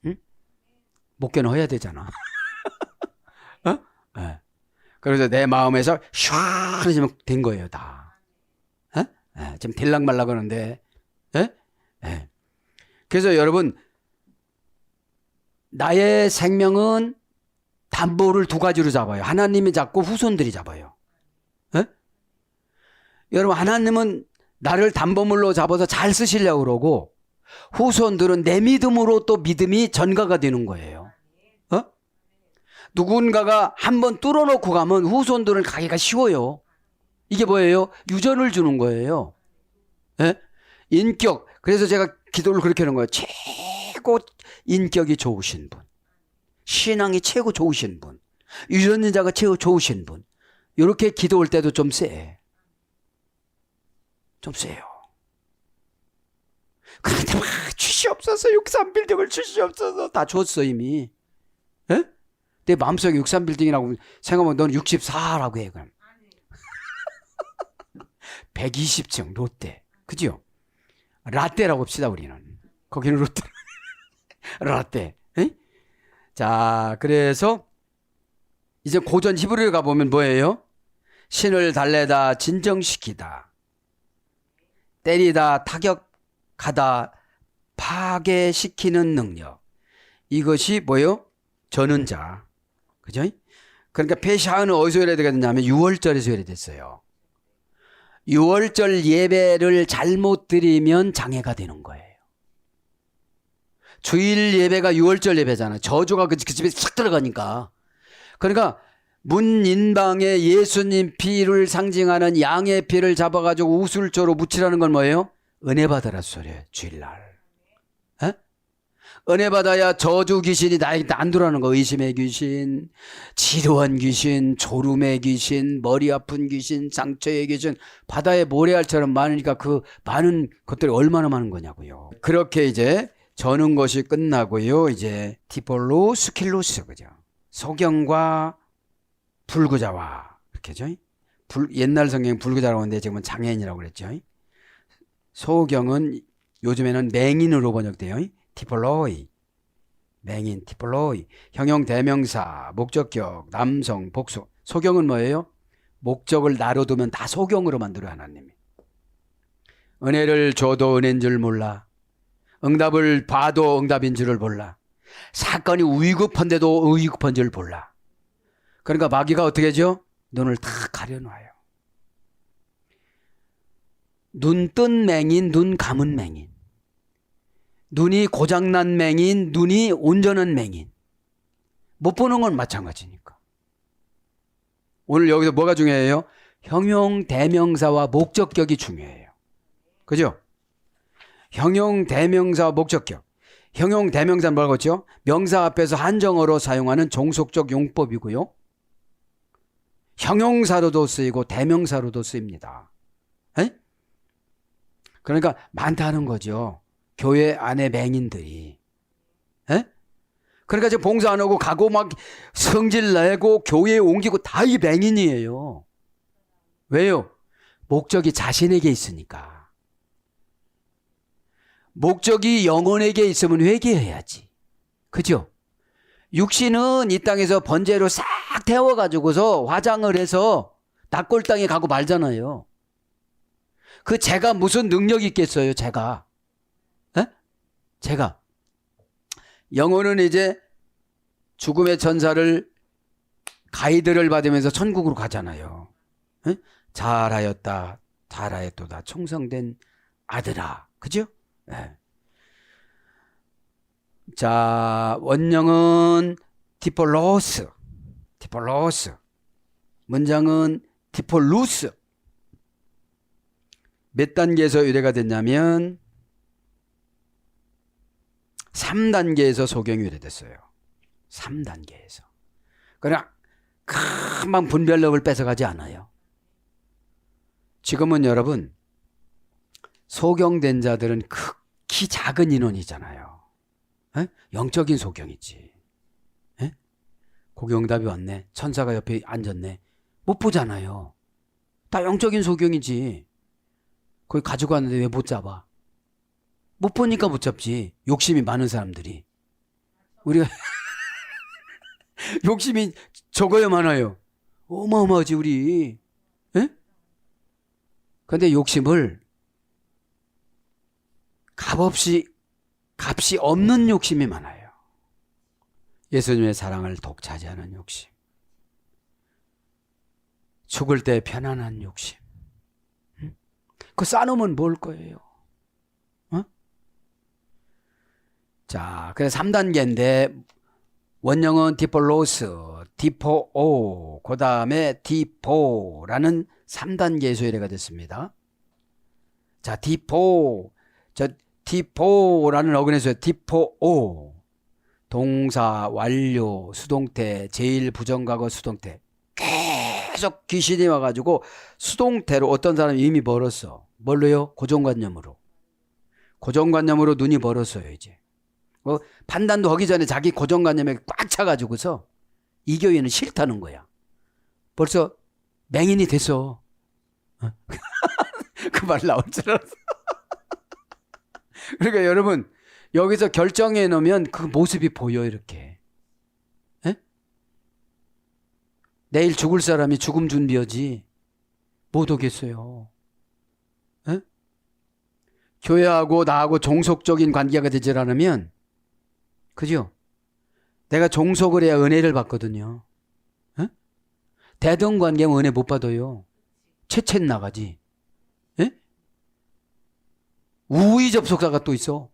응? 목견 해야 되잖아. 어? 네. 그래서 내 마음에서 슈 하면 된 거예요, 다. 어? 네. 지금 될락말락 하는데. 네? 네. 그래서 여러분, 나의 생명은 담보를 두 가지로 잡아요. 하나님이 잡고 후손들이 잡아요. 네? 여러분, 하나님은 나를 담보물로 잡아서 잘 쓰시려고 그러고 후손들은 내 믿음으로 또 믿음이 전가가 되는 거예요. 어? 누군가가 한번 뚫어놓고 가면 후손들은 가기가 쉬워요. 이게 뭐예요? 유전을 주는 거예요. 예? 인격. 그래서 제가 기도를 그렇게 하는 거예요. 최고 인격이 좋으신 분, 신앙이 최고 좋으신 분, 유전자가 최고 좋으신 분, 이렇게 기도 올 때도 좀 세. 좀 세요. 그런데 막 주시옵소서, 63빌딩을 주시옵소서. 다 줬어 이미. 에? 내 마음속에 63빌딩이라고 생각하면 너는 64라고 해. 그럼 120층 롯데. 그죠? 라떼라고 합시다 우리는. 거기는 롯데. 라떼. 에? 자, 그래서 이제 고전 히브리에 가보면 뭐예요? 신을 달래다 진정시키다, 때리다 타격하다 파괴시키는 능력. 이것이 뭐예요? 전은자. 그죠? 그러니까 페샤는 어디서 해야 되겠냐면 6월절에서 해야 됐어요. 6월절 예배를 잘못 드리면 장애가 되는 거예요. 주일 예배가 6월절 예배잖아요. 저주가 그 집에 싹 들어가니까. 그러니까 문인방에 예수님 피를 상징하는 양의 피를 잡아가지고 우술조로 묻히라는 건 뭐예요? 은혜 받으라 소리예요. 주일날. 에? 은혜 받아야 저주 귀신이 나에게 안 들어오는 거. 의심의 귀신, 지루한 귀신, 졸음의 귀신, 머리 아픈 귀신, 상처의 귀신, 바다의 모래알처럼 많으니까 그 많은 것들이 얼마나 많은 거냐고요. 그렇게 이제 저는 것이 끝나고요. 이제 디폴로 스킬로스, 그죠? 소경과 불구자와, 이렇게죠. 옛날 성경에 불구자라고 하는데 지금은 장애인이라고 그랬죠. 소경은 요즘에는 맹인으로 번역돼요. 티폴로이, 맹인, 티폴로이. 형용 대명사, 목적격, 남성, 복수. 소경은 뭐예요? 목적을 나로 두면 다 소경으로 만들어요, 하나님이. 은혜를 줘도 은혜인 줄 몰라. 응답을 봐도 응답인 줄을 몰라. 사건이 위급한데도 위급한 줄 몰라. 그러니까 마귀가 어떻게 하죠? 눈을 다 가려놔요. 눈 뜬 맹인, 눈 감은 맹인. 눈이 고장난 맹인, 눈이 온전한 맹인. 못 보는 건 마찬가지니까. 오늘 여기서 뭐가 중요해요? 형용 대명사와 목적격이 중요해요. 그죠? 형용 대명사와 목적격. 형용 대명사는 뭐라고 했죠? 명사 앞에서 한정어로 사용하는 종속적 용법이고요. 형용사로도 쓰이고 대명사로도 쓰입니다. 에? 그러니까 많다는 거죠. 교회 안에 맹인들이. 에? 그러니까 지금 봉사 안 하고 가고 막 성질 내고 교회에 옮기고 다 이 맹인이에요. 왜요? 목적이 자신에게 있으니까. 목적이 영혼에게 있으면 회개해야지. 그죠? 육신은 이 땅에서 번제로 싹 태워가지고서 화장을 해서 낙골 땅에 가고 말잖아요. 그 제가 무슨 능력이 있겠어요, 제가. 에? 제가. 영혼은 이제 죽음의 천사를 가이드를 받으면서 천국으로 가잖아요. 에? 잘하였다, 잘하였도다, 충성된 아들아. 그죠? 네. 자, 원형은 디폴로스, 디폴로스. 문장은 디폴루스. 몇 단계에서 유래가 됐냐면 3단계에서 소경이 유래됐어요. 3단계에서. 그러나 금방 분별력을 뺏어가지 않아요. 지금은 여러분 소경된 자들은 극히 작은 인원이잖아요. 에? 영적인 소경이지. 에? 거기 응답이 왔네. 천사가 옆에 앉았네. 못 보잖아요. 다 영적인 소경이지. 거기 가지고 왔는데 왜 못 잡아? 못 보니까 못 잡지. 욕심이 많은 사람들이. 우리가 욕심이 적어야 많아요. 어마어마하지 우리. 예? 근데 욕심을 값이 없는 욕심이 많아요. 예수님의 사랑을 독차지하는 욕심. 죽을 때 편안한 욕심. 응? 그거 싸놓으면 뭘 거예요? 어? 자, 그래서 3단계인데 원형은 디폴로스, 디포오, 그 다음에 디포라는 3단계의 소리가 됐습니다. 자, 디포라는 어근에서 디포오, 동사, 완료, 수동태, 제1부정과거 수동태. 계속 귀신이 와가지고 수동태로 어떤 사람이 이미 멀었어. 뭘로요? 고정관념으로. 고정관념으로 눈이 멀었어요, 이제. 판단도 하기 전에 자기 고정관념에 꽉 차가지고서 이 교회는 싫다는 거야. 벌써 맹인이 됐어. 그 말 나올 줄 알았어. 그러니까 여러분, 여기서 결정해 놓으면 그 모습이 보여, 이렇게. 에? 내일 죽을 사람이 죽음 준비하지. 못 오겠어요. 에? 교회하고 나하고 종속적인 관계가 되지 않으면, 그죠? 내가 종속을 해야 은혜를 받거든요. 에? 대등 관계면 은혜 못 받아요. 채채 나가지. 에? 우의 접속사가 또 있어.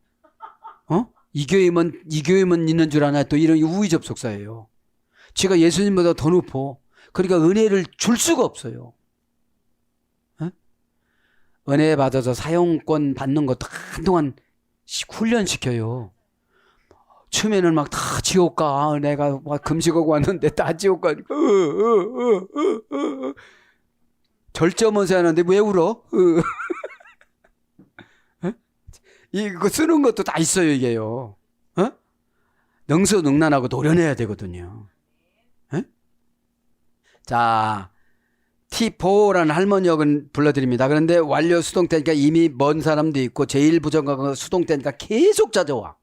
이 교회만 있는 줄 아나 또 이런 우의 접속사예요. 지가 예수님보다 더 높어. 그러니까 은혜를 줄 수가 없어요. 에? 은혜 받아서 사용권 받는 것도 한동안 훈련시켜요. 처음에는 막 다 지옥 가. 내가 막 금식하고 왔는데 다 지옥 가니까 절제하면서 하는데 왜 울어? 이거 쓰는 것도 다 있어요, 이게요. 능수능란하고 노련해야 되거든요. 자, T4라는 할머니 역은 불러드립니다. 그런데 완료 수동태니까 이미 먼 사람도 있고 제1부정과 수동태니까 계속 찾아와.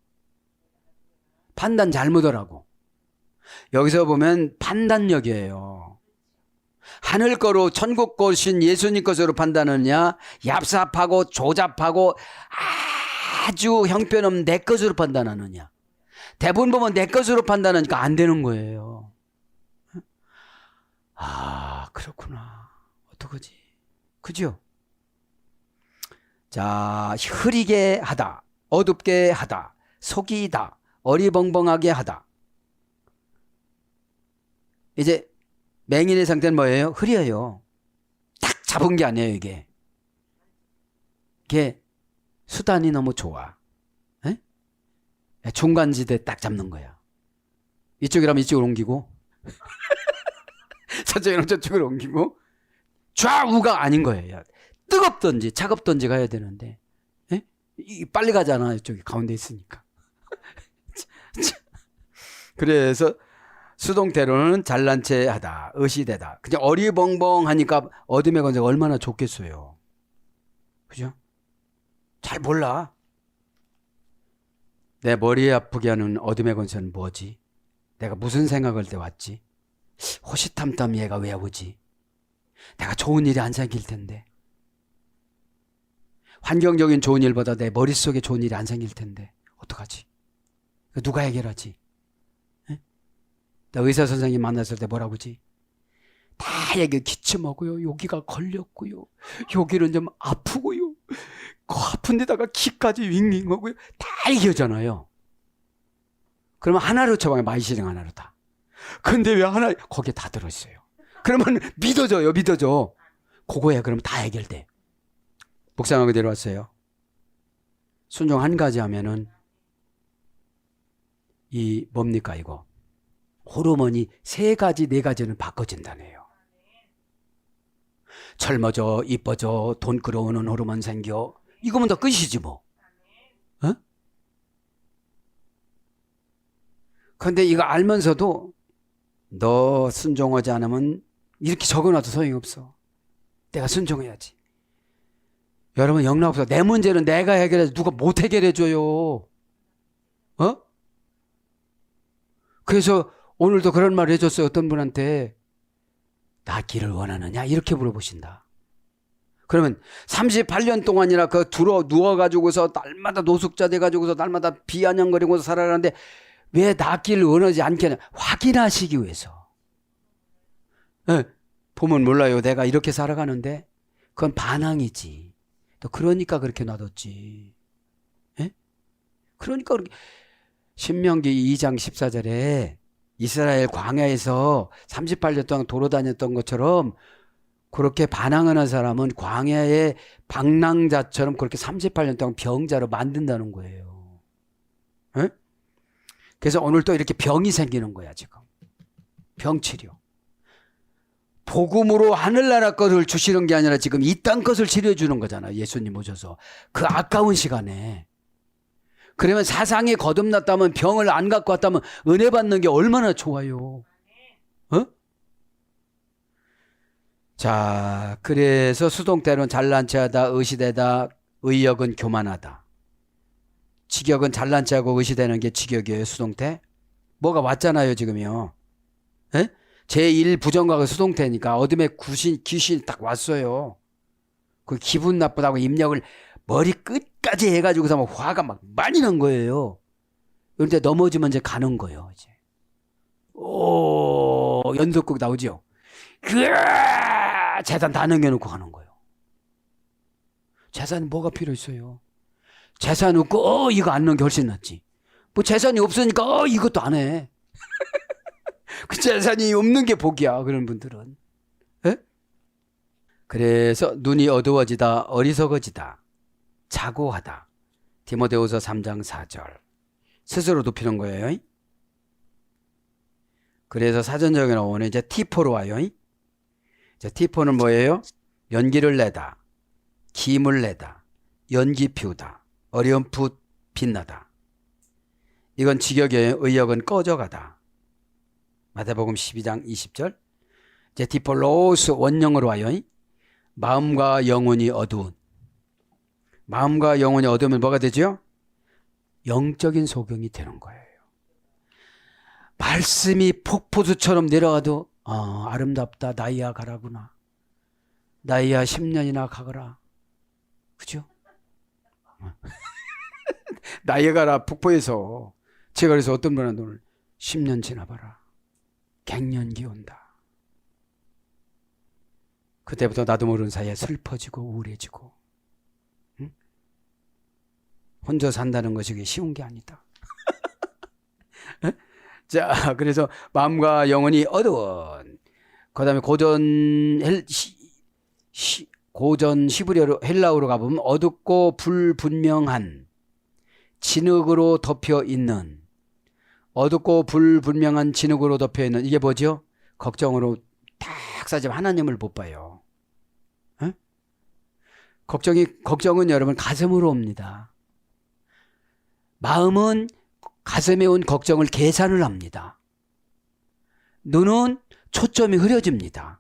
판단 잘못하라고. 여기서 보면 판단력이에요. 하늘 거로 천국 것인 예수님 것으로 판단하느냐, 얍삽하고 조잡하고 아주 형편없는 내 것으로 판단하느냐. 대부분 보면 내 것으로 판단하니까 안 되는 거예요. 아, 그렇구나. 어떡하지? 그죠? 자, 흐리게 하다, 어둡게 하다, 속이다, 어리벙벙하게 하다. 이제 맹인의 상태는 뭐예요? 흐려요. 딱 잡은 게 아니에요, 이게. 이게 수단이 너무 좋아. 에? 중간지대 딱 잡는 거야. 이쪽이라면 이쪽으로 옮기고 저쪽이라면 저쪽으로 옮기고 좌우가 아닌 거예요. 뜨겁던지 차갑던지 가야 되는데 에? 빨리 가잖아. 이쪽이 가운데 있으니까. 그래서 수동태로는 잘난 체 하다, 의시되다. 그냥 어리벙벙하니까 어둠의 건세가 얼마나 좋겠어요. 그죠? 잘 몰라. 내 머리 아프게 하는 어둠의 권세는 뭐지? 내가 무슨 생각을 때 왔지? 호시탐탐 얘가 왜 오지? 내가 좋은 일이 안 생길 텐데. 환경적인 좋은 일보다 내 머릿속에 좋은 일이 안 생길 텐데. 어떡하지? 누가 해결하지? 에? 나 의사 선생님 만났을 때 뭐라고 하지? 다 얘기 기침하고요. 여기가 걸렸고요. 여기는 좀 아프고요. 그 아픈 데다가 키까지 윙윙하고요. 다 얘기하잖아요. 그러면 하나로 처방해. 마이시링 하나로 다. 근데 왜 하나 거기에 다 들어있어요. 그러면 믿어져요. 믿어져. 그거야. 그러면 다 해결돼. 묵상하고 내려왔어요. 순종 한 가지 하면은 이 뭡니까 이거? 호르몬이 3가지 4가지는 바꿔진다네요. 젊어져, 이뻐져, 돈 끌어오는 호르몬 생겨. 이거면 다 끝이지 뭐. 어? 근데 이거 알면서도 너 순종하지 않으면 이렇게 적어놔도 소용이 없어. 내가 순종해야지. 여러분 영락없어. 내 문제는 내가 해결해서 누가 못 해결해줘요. 어? 그래서 오늘도 그런 말을 해줬어요. 어떤 분한테 낫기를 원하느냐 이렇게 물어보신다. 그러면 38년 동안이나 그 누워가지고서 날마다 노숙자 돼가지고서 날마다 비아냥거리고서 살아가는데 왜 낫기를 원하지 않겠냐 확인하시기 위해서. 네, 보면 몰라요. 내가 이렇게 살아가는데 그건 반항이지. 또 그러니까 그렇게 놔뒀지. 네? 그러니까 그렇게 신명기 2장 14절에 이스라엘 광야에서 38년 동안 돌아다녔던 것처럼 그렇게 반항하는 사람은 광야의 방랑자처럼 그렇게 38년 동안 병자로 만든다는 거예요. 네? 그래서 오늘 또 이렇게 병이 생기는 거야 지금. 병치료. 복음으로 하늘나라 것을 주시는 게 아니라 지금 이 땅 것을 치료해주는 거잖아요. 예수님 오셔서. 그 아까운 시간에. 그러면 사상이 거듭났다면 병을 안 갖고 왔다면 은혜 받는 게 얼마나 좋아요. 어? 자, 그래서 수동태는 잘난 체하다, 의시되다, 의역은 교만하다. 직역은 잘난 체하고 의시되는 게 직역이에요. 수동태. 뭐가 왔잖아요 지금요. 에? 제1 부정과가 수동태니까 어둠에 귀신이 딱 왔어요. 그 기분 나쁘다고 입력을 머리 끝까지 해가지고서 막 화가 막 많이 난 거예요. 그런데 넘어지면 이제 가는 거예요. 이제. 오, 연속극 나오죠. 재산 다 남겨놓고 가는 거예요. 재산이 뭐가 필요 있어요? 재산 없고 이거 안 넣는 게 훨씬 낫지. 뭐 재산이 없으니까 이것도 안 해. 그 재산이 없는 게 복이야. 그런 분들은. 에? 그래서 눈이 어두워지다, 어리석어지다, 자고하다. 디모데후서 3장 4절. 스스로 눕히는 거예요. 그래서 사전적인 어원은 이제 T4로 와요. 이제 T4는 뭐예요? 연기를 내다, 기임을 내다, 연기 피우다, 어렴풋 빛나다. 이건 직역이에요. 의역은 꺼져가다. 마태복음 12장 20절. 이제 디폴로스 원형으로 와요. 마음과 영혼이 어두운. 마음과 영혼이 어두우면 뭐가 되죠? 영적인 소경이 되는 거예요. 말씀이 폭포수처럼 내려와도 아름답다. 나이야 가라구나. 나이야 10년이나 가거라. 그죠? 나이야 가라 폭포에서 제가 그래서 어떤 분한테 오늘 10년 지나봐라. 갱년기 온다. 그때부터 나도 모르는 사이에 슬퍼지고 우울해지고. 응? 혼자 산다는 것이 쉬운 게 아니다. 자, 그래서 마음과 영혼이 어두운. 그 다음에 고전 히브리어로 헬라어로 가보면 어둡고 불분명한 진흙으로 덮여 있는. 어둡고 불분명한 진흙으로 덮여 있는. 이게 뭐죠? 걱정으로 딱 싸지만 하나님을 못 봐요. 에? 걱정은 여러분 가슴으로 옵니다. 마음은 가슴에 온 걱정을 계산을 합니다. 눈은 초점이 흐려집니다.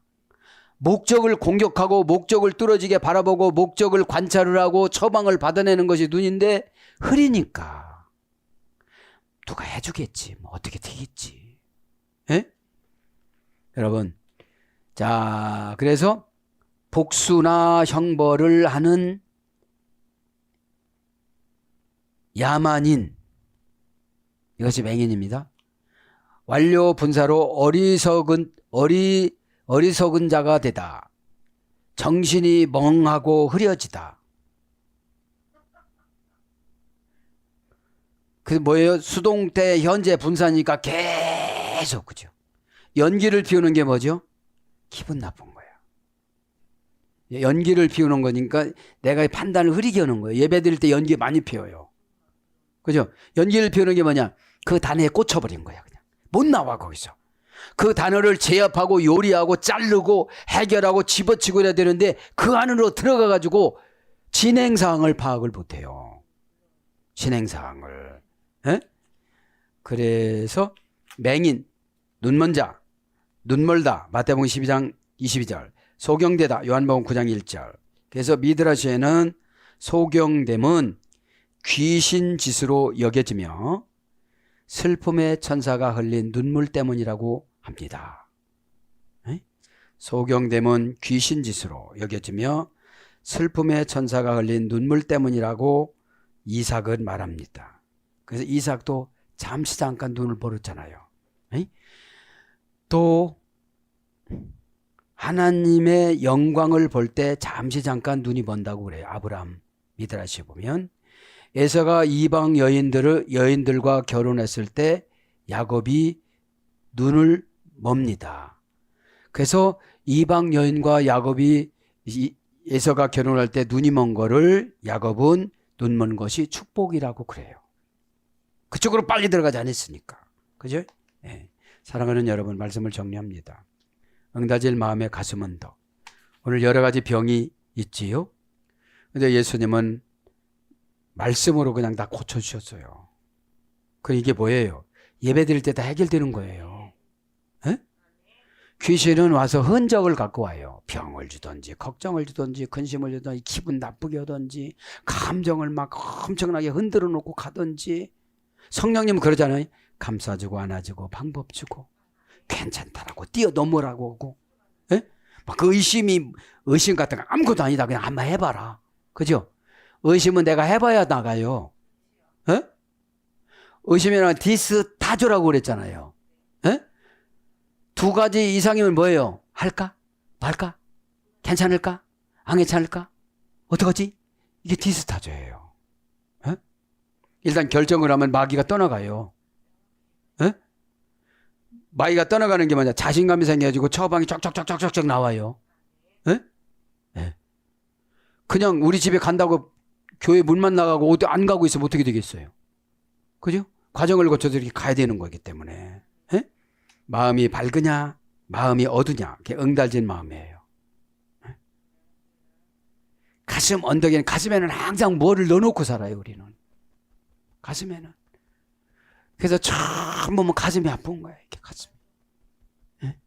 목적을 공격하고 목적을 뚫어지게 바라보고 목적을 관찰을 하고 처방을 받아내는 것이 눈인데 흐리니까 누가 해주겠지. 뭐 어떻게 되겠지. 에? 여러분, 자, 그래서 복수나 형벌을 하는 야만인, 이것이 맹인입니다. 완료 분사로 어리석은 자가 되다. 정신이 멍하고 흐려지다. 그 뭐예요? 수동태 현재 분사니까 계속 그죠? 연기를 피우는 게 뭐죠? 기분 나쁜 거야. 연기를 피우는 거니까 내가 판단을 흐리게 하는 거예요. 예배 드릴 때 연기 많이 피워요. 그죠? 연기를 피우는 게 뭐냐? 그 단어에 꽂혀버린 거야. 그냥 못 나와 거기서. 그 단어를 제압하고 요리하고 자르고 해결하고 집어치고 해야 되는데 그 안으로 들어가 가지고 진행사항을 파악을 못해요. 진행사항을. 에? 그래서 맹인, 눈먼자, 눈멀다 마태복음 12장 22절, 소경되다 요한복음 9장 1절. 그래서 미드라시에는 소경됨은 귀신 짓으로 여겨지며 슬픔의 천사가 흘린 눈물 때문이라고 합니다. 소경됨은 귀신 짓으로 여겨지며 슬픔의 천사가 흘린 눈물 때문이라고 이삭은 말합니다. 그래서 이삭도 잠시 잠깐 눈을 벌었잖아요. 또 하나님의 영광을 볼 때 잠시 잠깐 눈이 번다고 그래요. 아브라함 미드라시에 보면 에서가 이방 여인들과 결혼했을 때 야곱이 눈을 멉니다. 그래서 이방 여인과 야곱이 에서가 결혼할 때 눈이 먼 거를 야곱은 눈 먼 것이 축복이라고 그래요. 그쪽으로 빨리 들어가지 않았으니까. 그죠? 네. 사랑하는 여러분, 말씀을 정리합니다. 응답질 마음의 가슴은 더. 오늘 여러 가지 병이 있지요. 근데 예수님은 말씀으로 그냥 다 고쳐주셨어요. 그 이게 뭐예요? 예배 드릴 때 다 해결되는 거예요. 에? 귀신은 와서 흔적을 갖고 와요. 병을 주든지 걱정을 주든지 근심을 주든지 기분 나쁘게 하든지 감정을 막 엄청나게 흔들어 놓고 가든지. 성령님은 그러잖아요. 감싸주고 안아주고 방법 주고 괜찮다라고 뛰어넘으라고 하고. 에? 막 그 의심 같은 거 아무것도 아니다. 그냥 한번 해봐라. 그죠? 의심은 내가 해봐야 나가요. 에? 의심이랑 디스 다 주라고 그랬잖아요. 에? 두 가지 이상이면 뭐예요? 할까? 말까? 괜찮을까? 안 괜찮을까? 어떡하지? 이게 디스타저예요. 에? 일단 결정을 하면 마귀가 떠나가요. 에? 마귀가 떠나가는 게 뭐냐? 자신감이 생겨가지고 처방이 쫙쫙쫙쫙쫙 나와요. 에? 에. 그냥 우리 집에 간다고 교회 문만 나가고 어디 안 가고 있으면 어떻게 되겠어요? 그죠? 과정을 거쳐서 이렇게 가야 되는 거기 때문에. 에? 마음이 밝으냐 마음이 어두냐, 그게 응달진 마음이에요. 에? 가슴에는 항상 뭐를 넣어놓고 살아요. 우리는 가슴에는. 그래서 처음 보면 가슴이 아픈 거예요. 이렇게 가슴이. 에?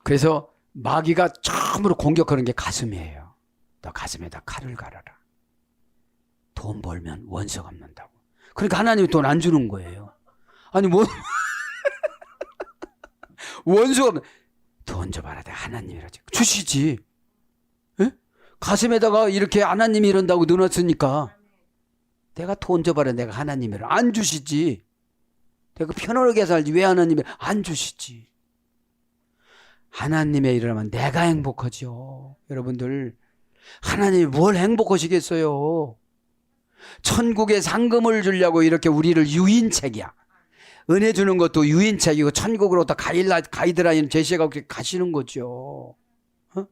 그래서 마귀가 처음으로 공격하는 게 가슴이에요. 너 가슴에다 칼을 갈아라. 돈 벌면 원수 갚는다고. 그러니까 하나님이 돈 안 주는 거예요. 아니 뭐 원수가 돈 줘봐라. 내가 하나님이라지. 주시지. 에? 가슴에다가 이렇게 하나님이 이런다고 넣어놨으니까 내가 돈 줘봐라. 내가 하나님이라. 안 주시지. 내가 편안하게 살지 왜 하나님이 안 주시지. 하나님의 일을 하면 내가 행복하죠. 여러분들, 하나님이 뭘 행복하시겠어요. 천국에 상금을 주려고 이렇게 우리를 유인책이야. 은혜 주는 것도 유인책이고 천국으로 또 가이드라인 제시가 그렇게 가시는 거죠. 어?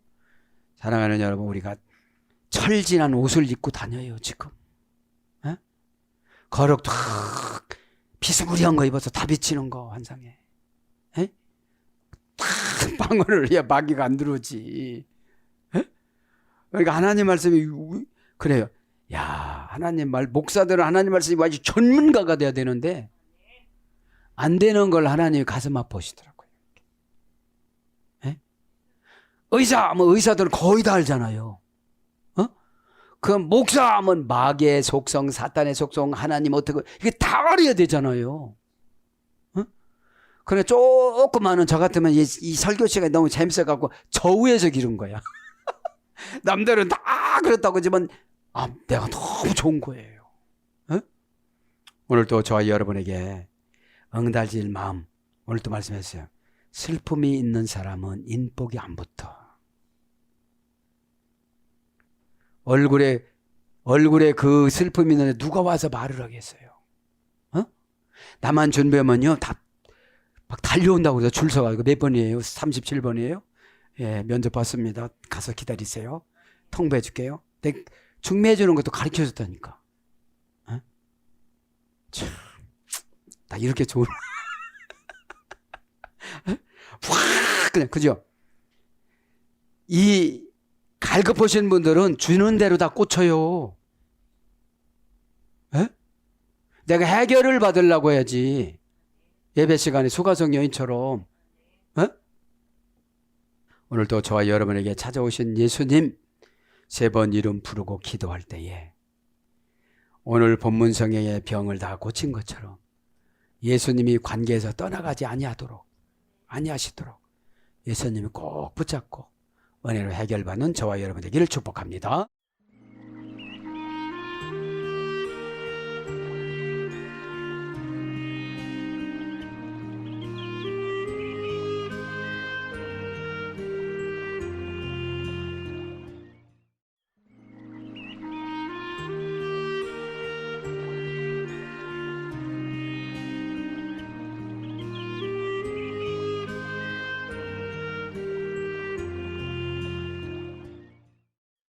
사랑하는 여러분, 우리가 철진한 옷을 입고 다녀요 지금. 어? 거룩 비스무리한 거 입어서 다 비치는 거 환상에. 에? 방언을 해야 마귀가 안 들어오지. 에? 그러니까 하나님 말씀이 그래요. 야, 하나님 목사들은 하나님 말씀이 아주 전문가가 돼야 되는데 안 되는 걸 하나님이 가슴 아파하시더라고요. 에? 의사 하면 의사들은 거의 다 알잖아요. 어? 그 목사 하면 마귀의 속성, 사탄의 속성, 하나님 어떻게 이게 다 알아야 되잖아요. 어? 그래 조금 아는 저 같으면 이 설교 시간이 너무 재밌어갖고 저 위에서 기른 거야. 남들은 다 그렇다고 하지만 내가 너무 좋은 거예요. 어? 오늘 또 저와 여러분에게 응달질 마음, 오늘 또 말씀했어요. 슬픔이 있는 사람은 인복이 안 붙어. 얼굴에 그 슬픔이 있는데 누가 와서 말을 하겠어요. 어? 나만 준비하면요 다 막 달려온다고 해서 줄 서가지고 몇 번이에요? 37번이에요? 예, 면접 봤습니다. 가서 기다리세요. 통보해 줄게요. 중매해 주는 것도 가르쳐 줬다니까. 어? 참, 나 이렇게 좋은 확 그냥 그죠? 이 갈급하신 분들은 주는 대로 다 꽂혀요. 에? 내가 해결을 받으려고 해야지. 예배 시간에 수가성 여인처럼 어? 오늘도 저와 여러분에게 찾아오신 예수님 3번 이름 부르고 기도할 때에 오늘 본문성의 병을 다 고친 것처럼 예수님이 관계에서 떠나가지 아니하시도록 예수님이 꼭 붙잡고 은혜로 해결받는 저와 여러분 되기를 축복합니다.